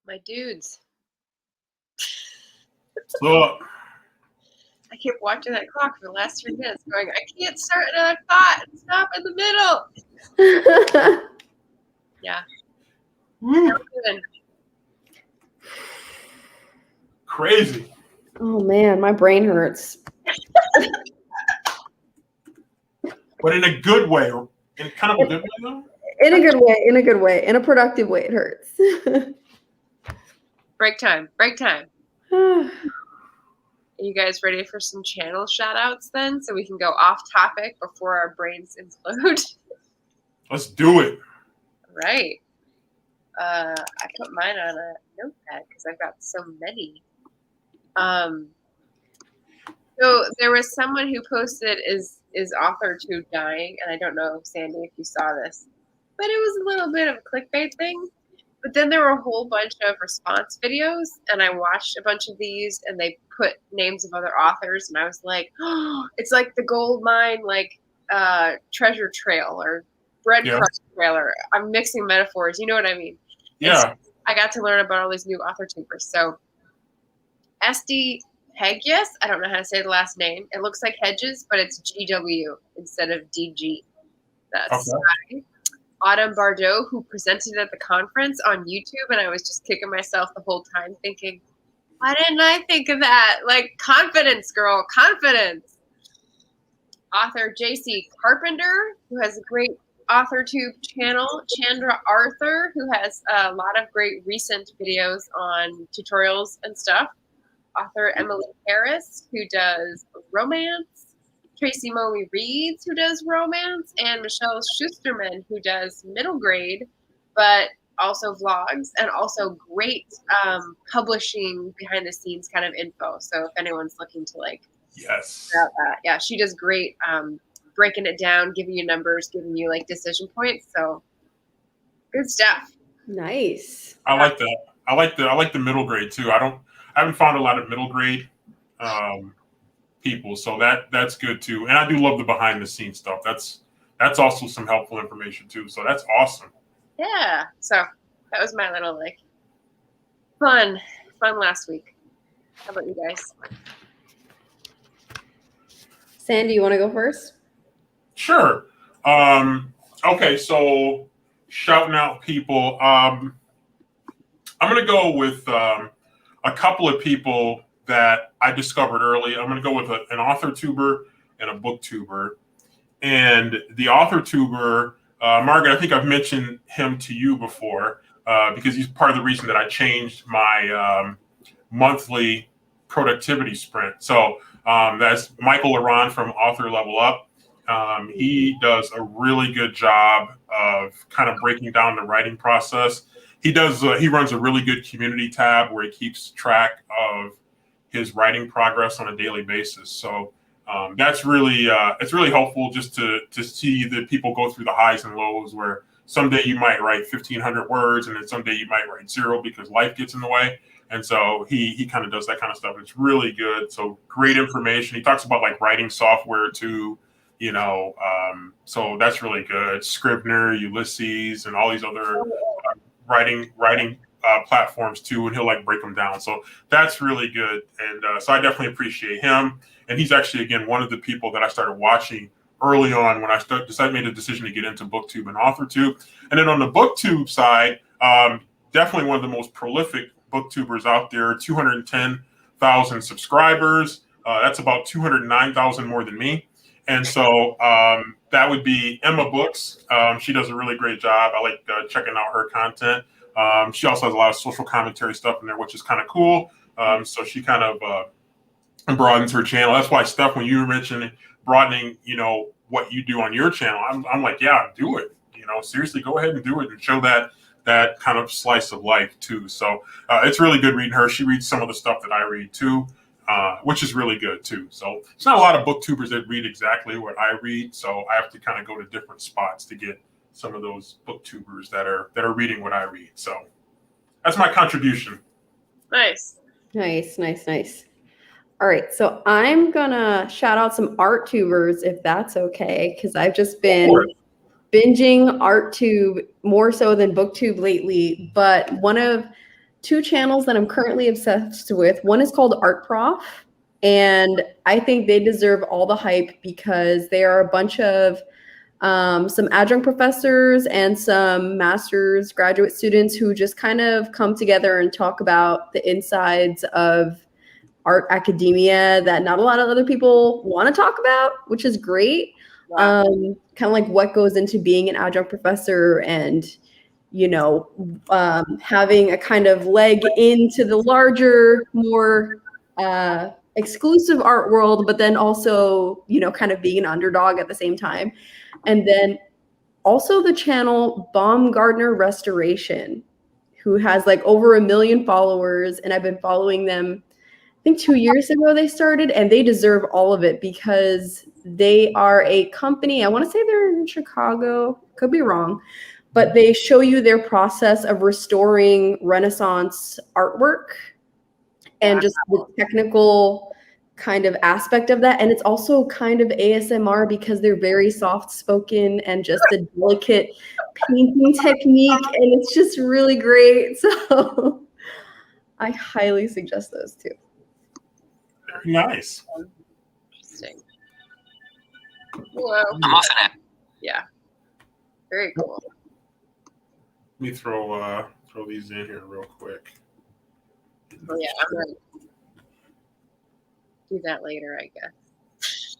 Speaker 1: My dudes.
Speaker 3: So,
Speaker 1: I kept watching that clock for the last 3 minutes going, I can't start another thought and stop in the middle. Yeah. Good.
Speaker 3: crazy.
Speaker 2: Oh man, my brain hurts.
Speaker 3: But in a good way. In kind of a good way, though?
Speaker 2: In a good way, in a good way, in a productive way, it hurts.
Speaker 1: Break time. Break time. Are you guys ready for some channel shout outs then? So we can go off topic before our brains implode.
Speaker 3: Let's do it.
Speaker 1: Right. I put mine on a notepad because I've got so many. So there was someone who posted is AuthorTube dying, and I don't know, Sandy, if you saw this, but it was a little bit of a clickbait thing. But then there were a whole bunch of response videos, and I watched a bunch of these, and they put names of other authors, and I was like, oh, it's like the gold mine, like treasure trail or breadcrumb trailer. I'm mixing metaphors, you know what I mean?
Speaker 3: Yeah.
Speaker 1: I got to learn about all these new AuthorTubers. So SD Hedges, I don't know how to say the last name. It looks like Hedges, but it's GW instead of DG. That's okay. Autumn Bardot, who presented at the conference on YouTube, and I was just kicking myself the whole time thinking, why didn't I think of that? Like, confidence, girl, confidence. Author JC Carpenter, who has a great AuthorTube channel. Chandra Arthur, who has a lot of great recent videos on tutorials and stuff. Author Emily Harris, who does romance. Tracy Moe Reeds, who does romance, and Michelle Schusterman, who does middle grade, but also vlogs and also great publishing behind the scenes kind of info. So if anyone's looking to like, yeah, she does great breaking it down, giving you numbers, giving you like decision points. So good stuff.
Speaker 2: Nice.
Speaker 3: I like that. I like the middle grade too. I haven't found a lot of middle grade people, so that's good too. And I do love the behind the scenes stuff. That's also some helpful information too. So that's awesome.
Speaker 1: Yeah. So that was my little like fun last week. How about you guys?
Speaker 2: Sandy, you want to go first?
Speaker 3: Sure. Okay, so shouting out people. I'm gonna go with a couple of people that I discovered early. I'm going to go with an AuthorTuber and a BookTuber. And the AuthorTuber, Margaret, I think I've mentioned him to you before because he's part of the reason that I changed my monthly productivity sprint. So that's Michael Laron from Author Level Up. He does a really good job of kind of breaking down the writing process. He runs a really good community tab where he keeps track of his writing progress on a daily basis. So that's really it's really helpful just to see the people go through the highs and lows where someday you might write 1,500 words and then someday you might write 0 because life gets in the way. And so he kind of does that kind of stuff. It's really good. So great information. He talks about like writing software too, you know, so that's really good. Scrivener, Ulysses, and all these other writing platforms too, and he'll like break them down. So that's really good. And so I definitely appreciate him. And he's actually, again, one of the people that I started watching early on when I made a decision to get into BookTube and AuthorTube. And then on the BookTube side, definitely one of the most prolific BookTubers out there, 210,000 subscribers. That's about 209,000 more than me. And so that would be Emma Books. She does a really great job. I like checking out her content. She also has a lot of social commentary stuff in there, which is kind of cool. So she kind of broadens her channel. That's why, Steph, when you were mentioning broadening, you know, what you do on your channel, I'm like, yeah, do it. You know, seriously, go ahead and do it and show that kind of slice of life too. So it's really good reading her. She reads some of the stuff that I read too, which is really good too. So it's not a lot of BookTubers that read exactly what I read. So I have to kind of go to different spots to get some of those BookTubers that are reading what I read. So that's my contribution.
Speaker 1: Nice.
Speaker 2: All right, so I'm gonna shout out some ArtTubers if that's okay, because I've just been binging ArtTube more so than BookTube lately. But one of two channels that I'm currently obsessed with. One is called Art Prof, and I think they deserve all the hype because they are a bunch of some adjunct professors and some master's graduate students who just kind of come together and talk about the insides of art academia that not a lot of other people want to talk about, which is great.
Speaker 1: Wow.
Speaker 2: Kind of like what goes into being an adjunct professor and, you know, having a kind of leg into the larger, more exclusive art world, but then also, you know, kind of being an underdog at the same time. And then also the channel Baumgartner Restoration, who has like over 1 million followers. And I've been following them, I think 2 years ago they started, and they deserve all of it because they are a company. I want to say they're in Chicago, could be wrong, but they show you their process of restoring Renaissance artwork and just the technical kind of aspect of that. And it's also kind of ASMR because they're very soft spoken and just a delicate painting technique. And it's just really great. So I highly suggest those two.
Speaker 3: Very nice.
Speaker 1: Interesting. Well,
Speaker 4: I'm off in it.
Speaker 1: yeah. Very cool.
Speaker 3: Let me throw these in here real quick.
Speaker 1: Oh, yeah, I'm gonna do that later, I guess.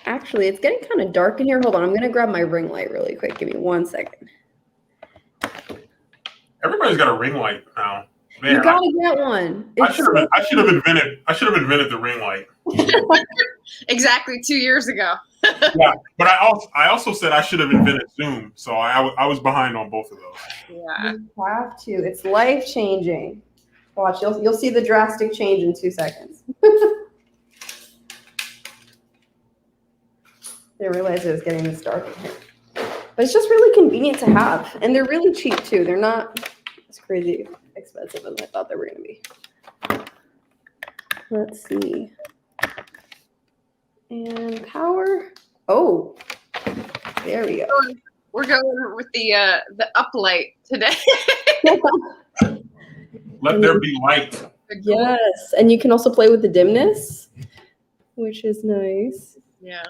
Speaker 2: Actually, it's getting kind of dark in here. Hold on. I'm going to grab my ring light really quick. Give me 1 second.
Speaker 3: Everybody's got a ring light now. Man,
Speaker 2: You got to get one.
Speaker 3: I should have invented the ring light.
Speaker 1: Exactly 2 years ago.
Speaker 3: Yeah, but I also said I should have invented Zoom, so I was behind on both of those.
Speaker 1: Yeah.
Speaker 2: You have to. It's life changing. Watch, you'll see the drastic change in 2 seconds. Didn't realize it was getting this dark in here. But it's just really convenient to have, and they're really cheap too. They're not as crazy expensive as I thought they were going to be. Let's see. And power. Oh, there we go.
Speaker 1: We're going with the uplight today.
Speaker 3: Let there be light.
Speaker 2: Yes, and you can also play with the dimness, which is nice.
Speaker 1: Yeah.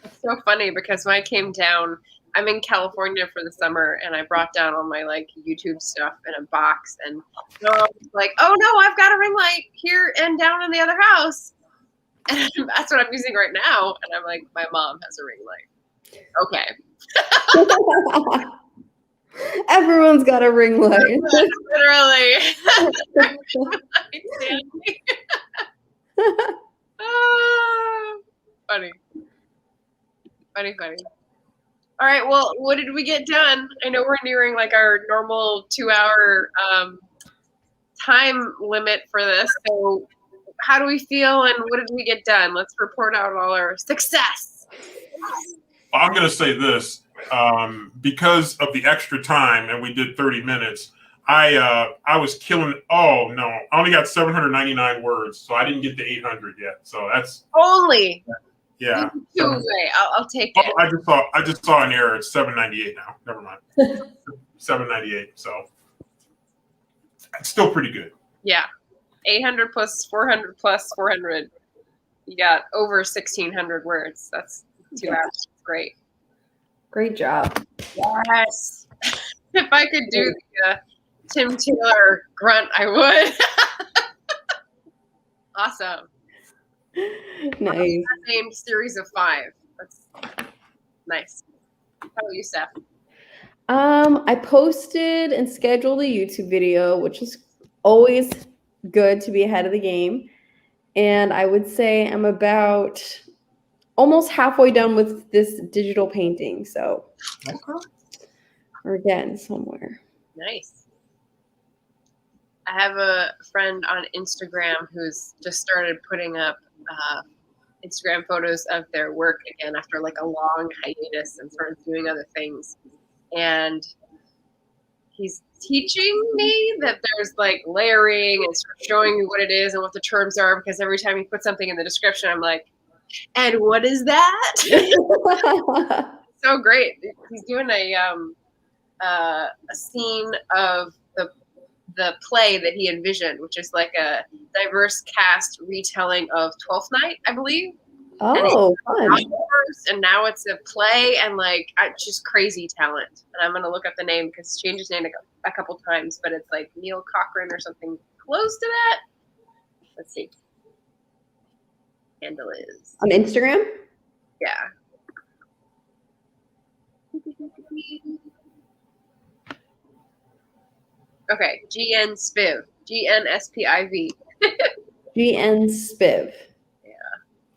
Speaker 1: It's so funny because when I came down, I'm in California for the summer, and I brought down all my like YouTube stuff in a box, and I was like, oh no, I've got a ring light here and down in the other house. And that's what I'm using right now. And I'm like, my mom has a ring light. Okay.
Speaker 2: Everyone's got a ring light.
Speaker 1: Literally. Funny. All right. Well, what did we get done? I know we're nearing like our normal 2-hour time limit for this. So how do we feel and what did we get done? Let's report out all our success.
Speaker 3: I'm going to say this. Because of the extra time, and we did 30 minutes, I was killing. Oh no, I only got 799 words, so I didn't get to 800 yet. So that's
Speaker 1: only.
Speaker 3: Yeah.
Speaker 1: I'll take it.
Speaker 3: I just saw an error. It's 798 now. Never mind. 798. So it's still pretty good.
Speaker 1: Yeah, 800 plus 400 plus 400. You got over 1,600 words. That's 2 hours. Great.
Speaker 2: Great job.
Speaker 1: Yes. If I could do the Tim Taylor grunt, I would. Awesome.
Speaker 2: Nice.
Speaker 1: Named series of 5. That's nice. How about you, Steph?
Speaker 2: I posted and scheduled a YouTube video, which is always good to be ahead of the game. And I would say I'm about almost halfway done with this digital painting. So we're getting somewhere.
Speaker 1: Nice. I have a friend on Instagram who's just started putting up Instagram photos of their work again after like a long hiatus and started doing other things. And he's teaching me that there's like layering and sort of showing me what it is and what the terms are, because every time he puts something in the description, I'm like, and what is that? so great. He's doing a scene of the play that he envisioned, which is like a diverse cast retelling of Twelfth Night, I believe.
Speaker 2: Oh, fun.
Speaker 1: And now it's a play, and like just crazy talent. And I'm gonna look up the name because it's changed his name a couple times, but it's like Neil Cochran or something close to that. Let's see. Handle is
Speaker 2: On Instagram?
Speaker 1: yeah. Okay, GN Spiv. GNSPIV.
Speaker 2: GN Spiv.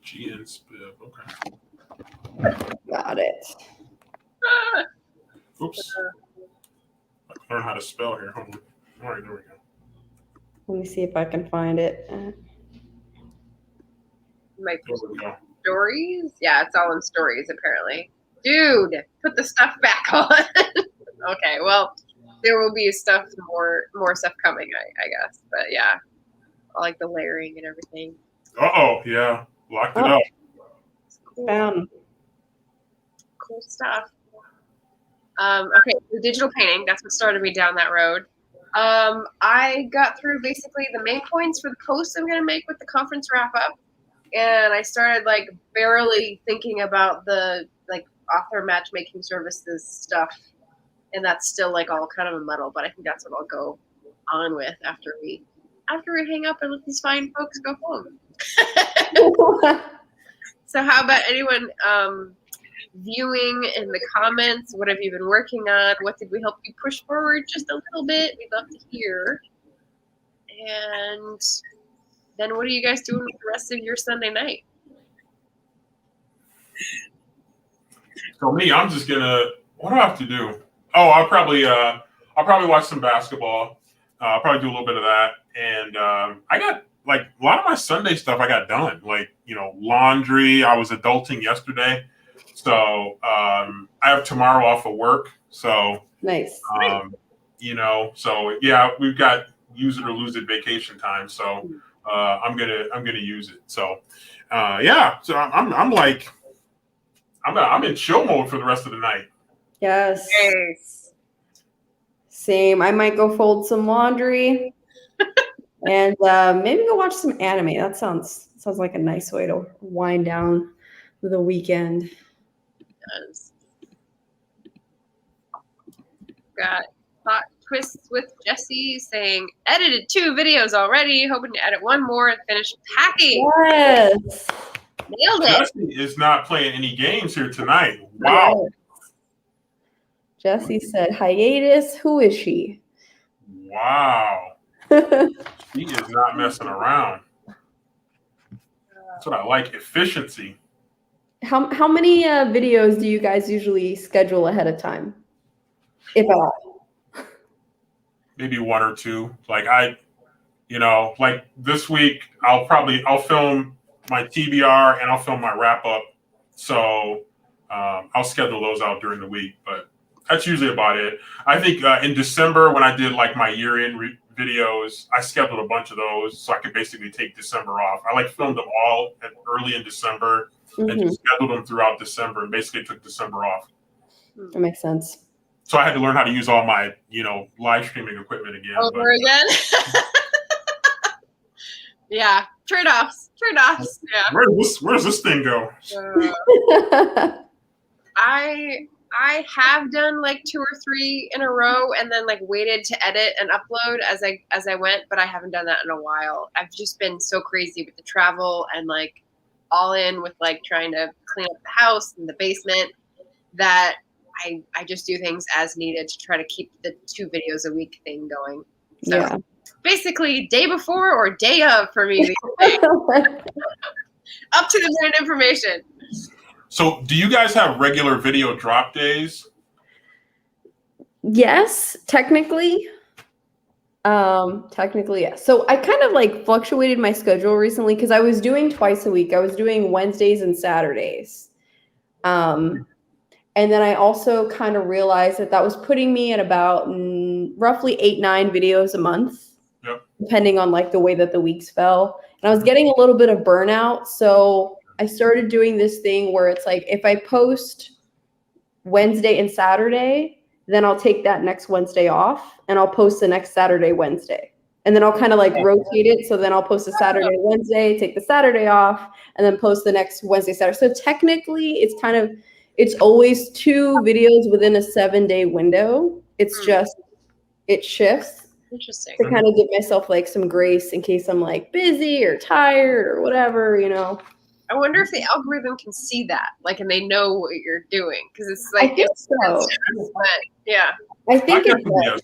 Speaker 3: GN Spiv. Okay.
Speaker 2: Got it.
Speaker 3: Oops. I can learn how to spell here. Hold on. All right, there we go.
Speaker 2: Let me see if I can find it.
Speaker 1: My
Speaker 3: There we go.
Speaker 1: stories? Yeah, it's all in stories apparently. Dude, put the stuff back on. Okay, well, there will be more stuff coming, I guess. But yeah, I like the layering and everything.
Speaker 3: Uh-oh, yeah. Locked it up.
Speaker 1: Cool.
Speaker 2: Found.
Speaker 1: Cool stuff. Okay, the digital painting, that's what started me down that road. I got through basically the main points for the post I'm going to make with the conference wrap up. And I started like barely thinking about the like author matchmaking services stuff. And that's still like all kind of a muddle, but I think that's what I'll go on with after we hang up and let these fine folks go home. So how about anyone viewing in the comments? What have you been working on? What did we help you push forward just a little bit? We'd love to hear. And then what are you guys doing with the rest of your Sunday night?
Speaker 3: So me, I'm just gonna. What do I have to do? Oh, I'll probably watch some basketball. I'll probably do a little bit of that, and I got like a lot of my Sunday stuff I got done. Like laundry. I was adulting yesterday, so I have tomorrow off of work. So
Speaker 2: Nice.
Speaker 3: So yeah, we've got use it or lose it vacation time. So I'm gonna use it. So yeah. So I'm in chill mode for the rest of the night.
Speaker 2: Yes.
Speaker 1: Nice.
Speaker 2: Same. I might go fold some laundry and maybe go watch some anime. That sounds like a nice way to wind down the weekend.
Speaker 1: Does. Got Hot Twists with Jesse saying, edited 2 videos already, hoping to edit 1 more and finish packing.
Speaker 2: Yes.
Speaker 1: Nailed it.
Speaker 3: Jesse is not playing any games here tonight. Wow.
Speaker 2: Yes. Jesse said, hiatus. Who is she?
Speaker 3: Wow. He is not messing around. That's what I like. Efficiency.
Speaker 2: How many videos do you guys usually schedule ahead of time? If at all?
Speaker 3: Maybe 1 or 2. Like like this week, I'll film my TBR and I'll film my wrap up. So I'll schedule those out during the week, but that's usually about it. I think in December when I did like my year-end videos, I scheduled a bunch of those so I could basically take December off. I filmed them all early in December and just scheduled them throughout December and basically took December off.
Speaker 2: That makes sense.
Speaker 3: So I had to learn how to use all my, live streaming equipment again.
Speaker 1: Again? Yeah, trade-offs. Yeah.
Speaker 3: Where's this thing go?
Speaker 1: I have done like 2 or 3 in a row and then like waited to edit and upload as I went, but I haven't done that in a while. I've just been so crazy with the travel and like all in with like trying to clean up the house and the basement that I just do things as needed to try to keep the 2 videos a week thing going. So
Speaker 2: Yeah.
Speaker 1: basically day before or day of for me. Up to the minute information.
Speaker 3: So do you guys have regular video drop days?
Speaker 2: Yes, technically. Technically, yes. So I kind of like fluctuated my schedule recently because I was doing twice a week. I was doing Wednesdays and Saturdays. And then I also kind of realized that was putting me at about roughly 8-9 videos a month, depending on like the way that the weeks fell. And I was getting a little bit of burnout. So I started doing this thing where it's like, if I post Wednesday and Saturday, then I'll take that next Wednesday off and I'll post the next Saturday, Wednesday. And then I'll kind of like rotate it. So then I'll post a Saturday, Wednesday, take the Saturday off, and then post the next Wednesday, Saturday. So technically it's always 2 videos within a 7-day window. It's just, it shifts.
Speaker 1: Interesting.
Speaker 2: To kind of give myself like some grace in case I'm like busy or tired or whatever, you know.
Speaker 1: I wonder if the algorithm can see that, like, and they know what you're doing, because it's
Speaker 2: I
Speaker 1: like
Speaker 2: think so.
Speaker 1: yeah.
Speaker 2: I think it does.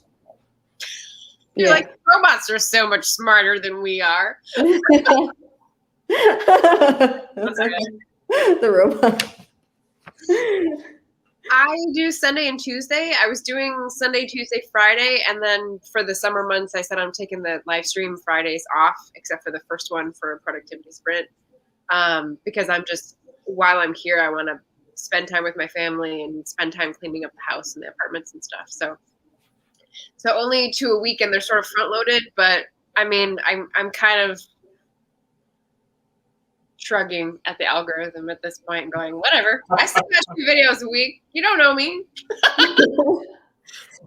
Speaker 1: You're like, robots are so much smarter than we are.
Speaker 2: The robot.
Speaker 1: I do Sunday and Tuesday. I was doing Sunday, Tuesday, Friday, and then for the summer months, I said I'm taking the live stream Fridays off, except for the first one for Productivity Sprint, because I'm just, while I'm here, I want to spend time with my family and spend time cleaning up the house and the apartments and stuff. So only 2 a week, and they're sort of front loaded. But I mean, I'm kind of shrugging at the algorithm at this point and going, whatever. I still got 2 videos a week. You don't know me.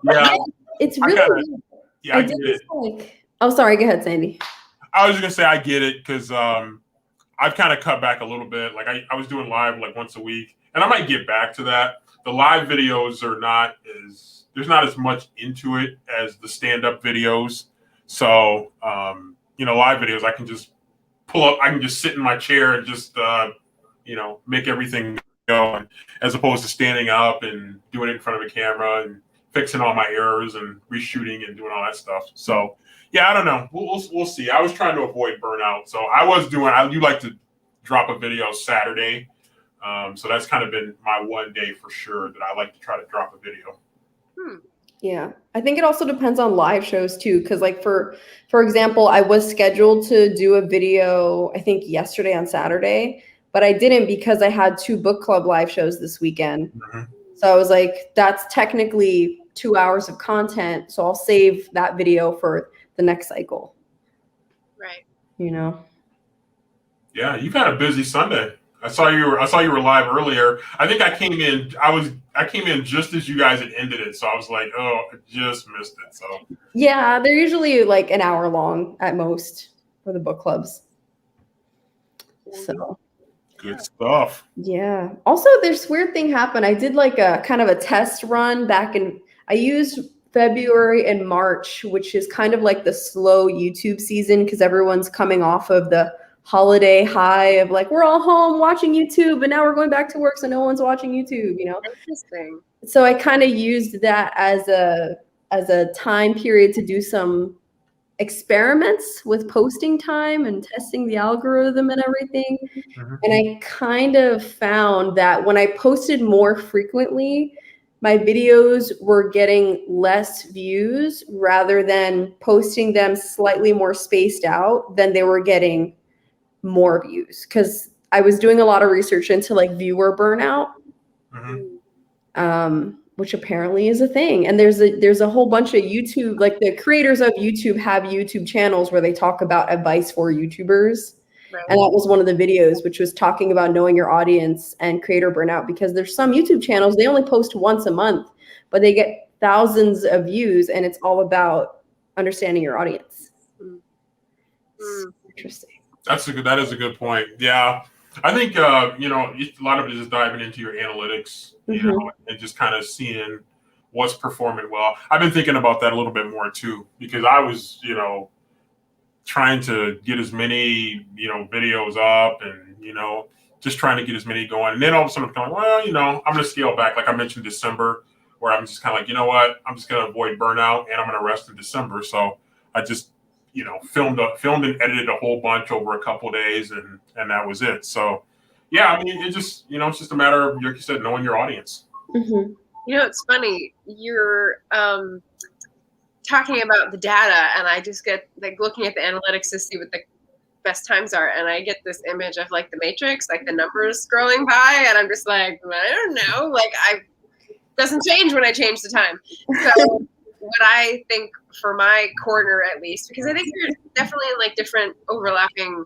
Speaker 3: Yeah,
Speaker 2: it's really.
Speaker 3: I get it.
Speaker 2: Oh, sorry. Go ahead, Sandy.
Speaker 3: I was just gonna say I get it because I've kind of cut back a little bit. Like I was doing live like once a week, and I might get back to that. The live videos are not as, there's not as much into it as the stand-up videos. So live videos I can just pull up, I can just sit in my chair and just make everything go, as opposed to standing up and doing it in front of a camera and fixing all my errors and reshooting and doing all that stuff. So yeah, I don't know. We'll see. I was trying to avoid burnout, so I do like to drop a video Saturday. So that's kind of been my one day for sure that I like to try to drop a video.
Speaker 2: Yeah, I think it also depends on live shows too, because like for example, I was scheduled to do a video I think yesterday on Saturday, but I didn't because I had 2 book club live shows this weekend. So I was like, that's technically 2 hours of content, so I'll save that video for the next cycle.
Speaker 1: Right.
Speaker 2: You know.
Speaker 3: Yeah, you've had a busy Sunday. I saw you were live earlier. I think I came in just as you guys had ended it, so I was like, oh, I just missed it. So
Speaker 2: yeah, they're usually like an hour long at most for the book clubs. So
Speaker 3: good stuff.
Speaker 2: Yeah. Also, this weird thing happened. I did like a kind of a test run I used February and March, which is kind of like the slow YouTube season because everyone's coming off of the holiday high of like, we're all home watching YouTube and now we're going back to work, so no one's watching YouTube, you know?
Speaker 1: Interesting.
Speaker 2: So I kind of used that as a time period to do some experiments with posting time and testing the algorithm and everything. And I kind of found that when I posted more frequently, my videos were getting less views rather than posting them slightly more spaced out, than they were getting more views, because I was doing a lot of research into like viewer burnout, which apparently is a thing. And there's a whole bunch of YouTube, like the creators of YouTube have YouTube channels where they talk about advice for YouTubers. Right. And that was one of the videos, which was talking about knowing your audience and creator burnout, because there's some YouTube channels, they only post once a month, but they get thousands of views, and it's all about understanding your audience. Interesting.
Speaker 3: That is a good point. Yeah. I think, a lot of it is diving into your analytics, and just kind of seeing what's performing well. I've been thinking about that a little bit more too, because I was, trying to get as many, videos up and, just trying to get as many going. And then all of a sudden I'm going, well, I'm going to scale back. Like I mentioned December, where I'm just kind of like, you know what, I'm just going to avoid burnout and I'm going to rest in December. So I just, filmed and edited a whole bunch over a couple of days, and that was it. So, yeah, I mean, it just, it's just a matter of, like you said, knowing your audience.
Speaker 1: It's funny. You're talking about the data, and I just get like looking at the analytics to see what the best times are, and I get this image of like the Matrix, like the numbers scrolling by, and I'm just like, I don't know, like doesn't change when I change the time. So what I think for my corner, at least, because I think there's definitely like different overlapping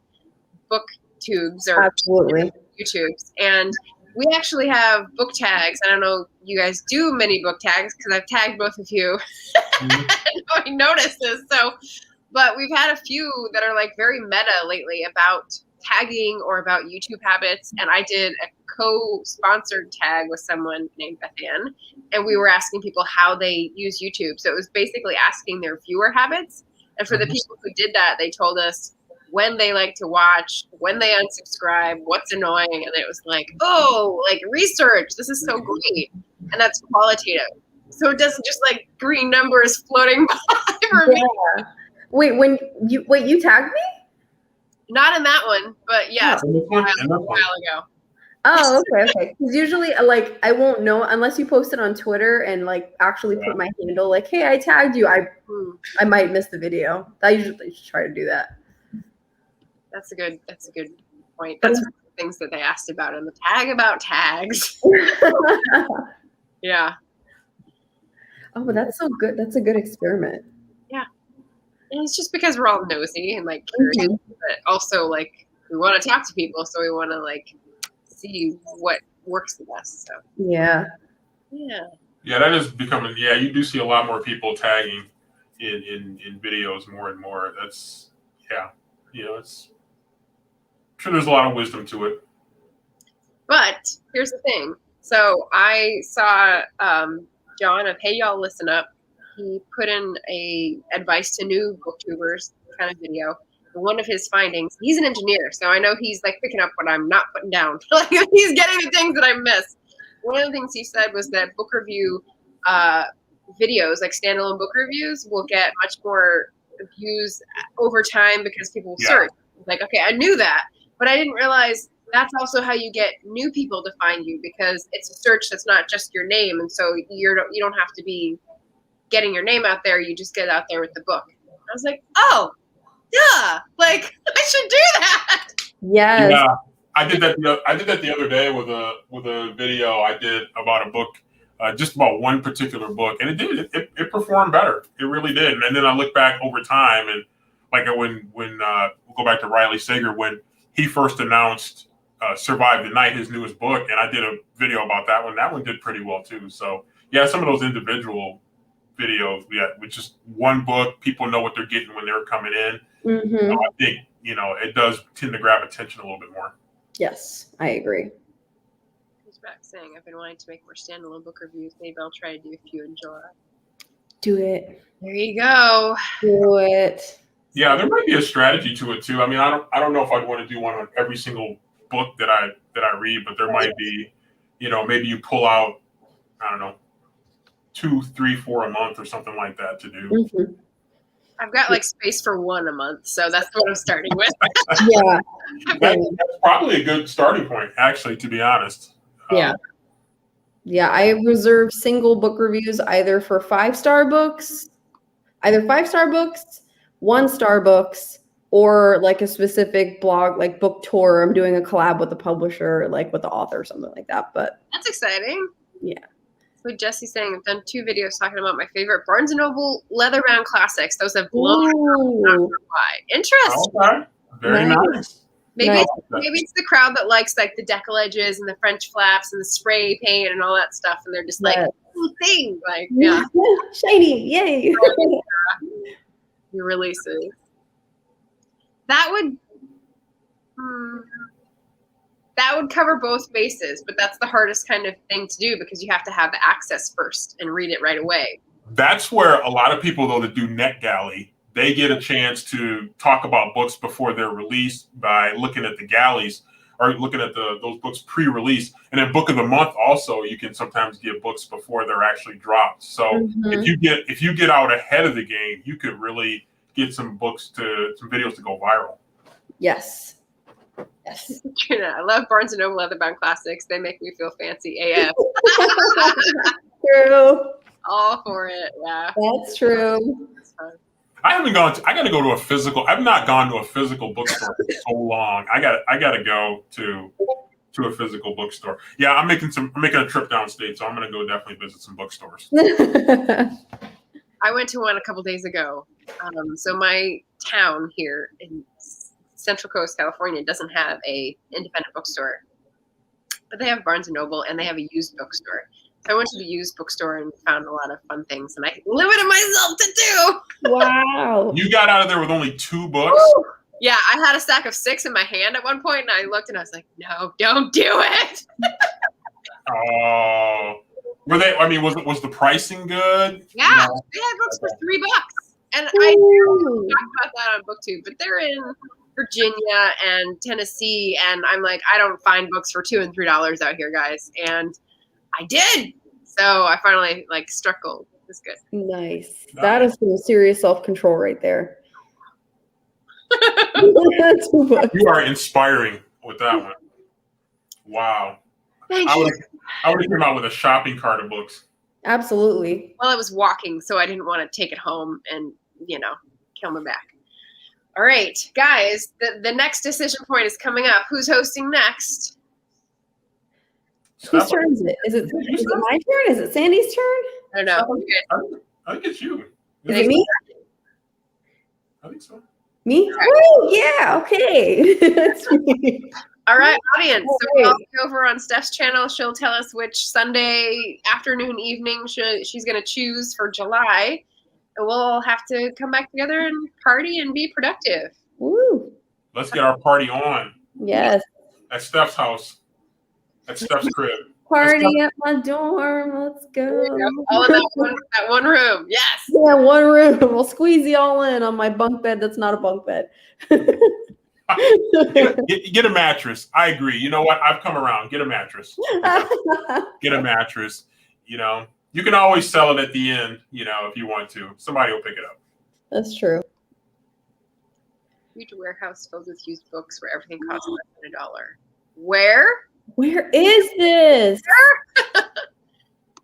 Speaker 1: book tubes or
Speaker 2: absolutely
Speaker 1: YouTubes, and we actually have book tags. I don't know you guys do many book tags because I've tagged both of you. Nobody notices. So, but we've had a few that are like very meta lately about tagging or about YouTube habits. And I did a co-sponsored tag with someone named Beth Ann, and we were asking people how they use YouTube. So it was basically asking their viewer habits. And for the people who did that, they told us when they like to watch, when they unsubscribe, what's annoying. And it was like, oh, like research. This is so great. And that's qualitative. So it doesn't just like green numbers floating by for me.
Speaker 2: Wait, you tagged me?
Speaker 1: Not in that one, but yes,
Speaker 3: a
Speaker 1: while ago.
Speaker 2: Oh, okay. Because usually, like, I won't know unless you post it on Twitter and like actually put my handle, like, "Hey, I tagged you." I might miss the video. I usually try to do that.
Speaker 1: That's a good point. That's one of the things that they asked about in the tag about tags. Yeah.
Speaker 2: Oh, but that's so good. That's a good experiment.
Speaker 1: Yeah. And it's just because we're all nosy and like curious, but also like we want to talk to people, so we want to like see what works the best. So
Speaker 2: yeah,
Speaker 3: that is becoming. Yeah, you do see a lot more people tagging in videos more and more. That's it's. I'm sure there's a lot of wisdom to it.
Speaker 1: But here's the thing. So I saw John of Hey Y'all Listen Up. He put in a advice to new booktubers kind of video. And one of his findings, he's an engineer, so I know he's like picking up what I'm not putting down. Like he's getting the things that I miss. One of the things he said was that book review videos, like standalone book reviews, will get much more views over time because people will search. Like, okay, I knew that, but I didn't realize that's also how you get new people to find you, because it's a search that's not just your name, and so you don't have to be getting your name out there. You just get out there with the book. I was like, oh, yeah, like I should do that.
Speaker 2: Yes.
Speaker 3: Yeah, I did that. I did that the other day with a video I did about a book, just about one particular book, and it performed better. It really did. And then I look back over time, and like when we'll go back to Riley Sager when he first announced Survive the Night, his newest book, and I did a video about that one. That one did pretty well too. So yeah, some of those individual videos, with just one book, people know what they're getting when they're coming in.
Speaker 2: Mm-hmm.
Speaker 3: I think it does tend to grab attention a little bit more.
Speaker 2: Yes, I agree.
Speaker 1: He's back saying, I've been wanting to make more standalone book reviews. Maybe I'll try to do a few in July.
Speaker 2: Do it.
Speaker 1: There you go.
Speaker 2: Do it.
Speaker 3: Yeah, there might be a strategy to it too. I mean, I don't know if I'd want to do one on every single book that I read, but there might be, maybe you pull out, I don't know, 2, 3, 4 a month or something like that to do.
Speaker 2: Mm-hmm.
Speaker 1: I've got like space for one a month, so that's what I'm starting with.
Speaker 2: Yeah.
Speaker 3: That's probably a good starting point, actually, to be honest.
Speaker 2: Yeah. Yeah, I reserve single book reviews either for 5-star books, 1-star books, or like a specific blog, like book tour. I'm doing a collab with the publisher, like with the author or something like that. But
Speaker 1: that's exciting.
Speaker 2: Yeah.
Speaker 1: So Jesse's saying, I've done 2 videos talking about my favorite Barnes & Noble leather-bound classics. Those have blown up. Not sure why. Interesting.
Speaker 3: Okay. Very nice.
Speaker 1: Maybe it's the crowd that likes like the decal edges and the French flaps and the spray paint and all that stuff, and they're just like, cool thing. Like, yeah.
Speaker 2: Shiny, yay.
Speaker 1: New releases. That would cover both bases, but that's the hardest kind of thing to do because you have to have the access first and read it right away.
Speaker 3: That's where a lot of people, though, that do NetGalley, they get a chance to talk about books before they're released by looking at the galleys or looking at those books pre-release. And then Book of the Month also, you can sometimes get books before they're actually dropped. So if you get out ahead of the game, you could really get some videos to go viral.
Speaker 2: Yes. Yes.
Speaker 1: I love Barnes & Noble leather-bound classics. They make me feel fancy AF.
Speaker 2: True.
Speaker 1: All for it. Yeah.
Speaker 2: That's true.
Speaker 1: That's fun.
Speaker 3: I got to go to a physical. I've not gone to a physical bookstore for so long. I got to go to a physical bookstore. Yeah, I'm making a trip downstate, so I'm going to go definitely visit some bookstores.
Speaker 1: I went to one a couple days ago. So my town here in Central Coast, California, doesn't have a independent bookstore. but they have Barnes and Noble and they have a used bookstore. So I went to the used bookstore and found a lot of fun things, and I limited myself to 2.
Speaker 2: Wow.
Speaker 3: You got out of there with only 2 books?
Speaker 1: Woo! Yeah, I had a stack of 6 in my hand at one point, and I looked and I was like, no, don't do it.
Speaker 3: Oh. Were they, I mean, was the pricing good?
Speaker 1: Yeah,
Speaker 3: You know?
Speaker 1: they had books for $3. And I talked about that on BookTube, but they're in Virginia and Tennessee, and I'm like, I don't find books for $2 and $3 out here, guys. And I did. So I finally struck gold. It's good.
Speaker 2: Nice. That is some serious self-control right there. 2 books.
Speaker 3: You are inspiring with that one. Wow.
Speaker 1: Thank
Speaker 3: I
Speaker 1: you.
Speaker 3: would have come out with a shopping cart of books.
Speaker 2: Absolutely.
Speaker 1: Well, I was walking, so I didn't want to take it home and, kill my back. All right, guys, the next decision point is coming up. Who's hosting next?
Speaker 2: Whose turn is it? Is it my turn? Is it Sandy's turn?
Speaker 1: I don't know. Okay.
Speaker 3: I think it's you.
Speaker 2: Is it me?
Speaker 3: I think so.
Speaker 2: Me? Oh, yeah. Okay. That's me.
Speaker 1: All right, audience. So we'll be over on Steph's channel. She'll tell us which Sunday afternoon, evening she's going to choose for July. And we'll all have to come back together and party and be productive.
Speaker 2: Woo.
Speaker 3: Let's get our party on.
Speaker 2: Yes.
Speaker 3: At Steph's house. At Steph's crib.
Speaker 2: Party at my dorm. Let's go.
Speaker 1: All in that one room. Yes.
Speaker 2: Yeah, one room. We'll squeeze you all in on my bunk bed. That's not a bunk bed.
Speaker 3: Get a mattress. I agree. You know what? I've come around. Get a mattress. Get a mattress. You can always sell it at the end, if you want to. Somebody will pick it up.
Speaker 2: That's true.
Speaker 1: Huge warehouse filled with used books where everything costs less than $1. Where?
Speaker 2: Where is this?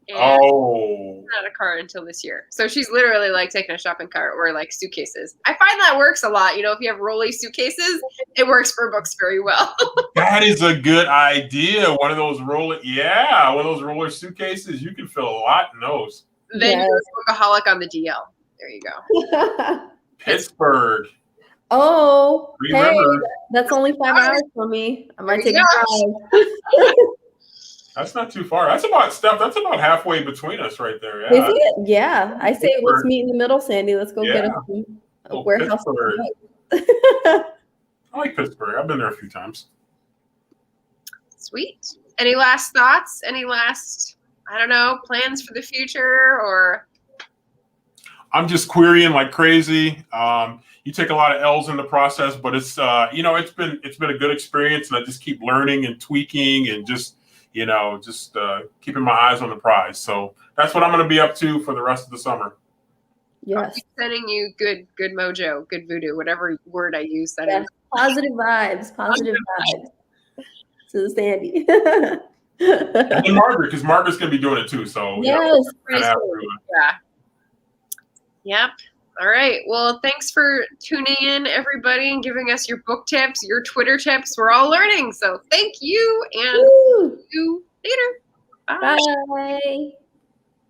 Speaker 1: And
Speaker 3: Oh.
Speaker 1: not a cart until this year. So she's literally taking a shopping cart or suitcases. I find that works a lot. If you have rolly suitcases, it works for books very well.
Speaker 3: That is a good idea. One of those roller suitcases. You can fill a lot in those.
Speaker 1: Then you're a bookaholic on the DL. There you go.
Speaker 3: Pittsburgh.
Speaker 2: Oh, hey,
Speaker 3: Remember.
Speaker 2: that's only 5 hours for me. I might take a drive.
Speaker 3: That's not too far. That's about halfway between us right there. Yeah.
Speaker 2: Is it? Yeah. I say let's meet in the middle, Sandy. Let's go get a warehouse.
Speaker 3: I like Pittsburgh. I've been there a few times.
Speaker 1: Sweet. Any last thoughts? Any last, plans for the future or?
Speaker 3: I'm just querying like crazy. You take a lot of L's in the process, but it's it's been a good experience, and I just keep learning and tweaking and just keeping my eyes on the prize. So that's what I'm going to be up to for the rest of the summer.
Speaker 2: Yes.
Speaker 1: Sending you good mojo, good voodoo, whatever word I use. That is.
Speaker 2: Positive vibes. Positive vibes. To Sandy.
Speaker 3: And Margaret, because Margaret's going to be doing it too. So
Speaker 2: yes.
Speaker 1: Yeah. Yep. All right. Well, thanks for tuning in, everybody, and giving us your book tips, your Twitter tips. We're all learning. So thank you, and see you later. Bye.
Speaker 2: Bye.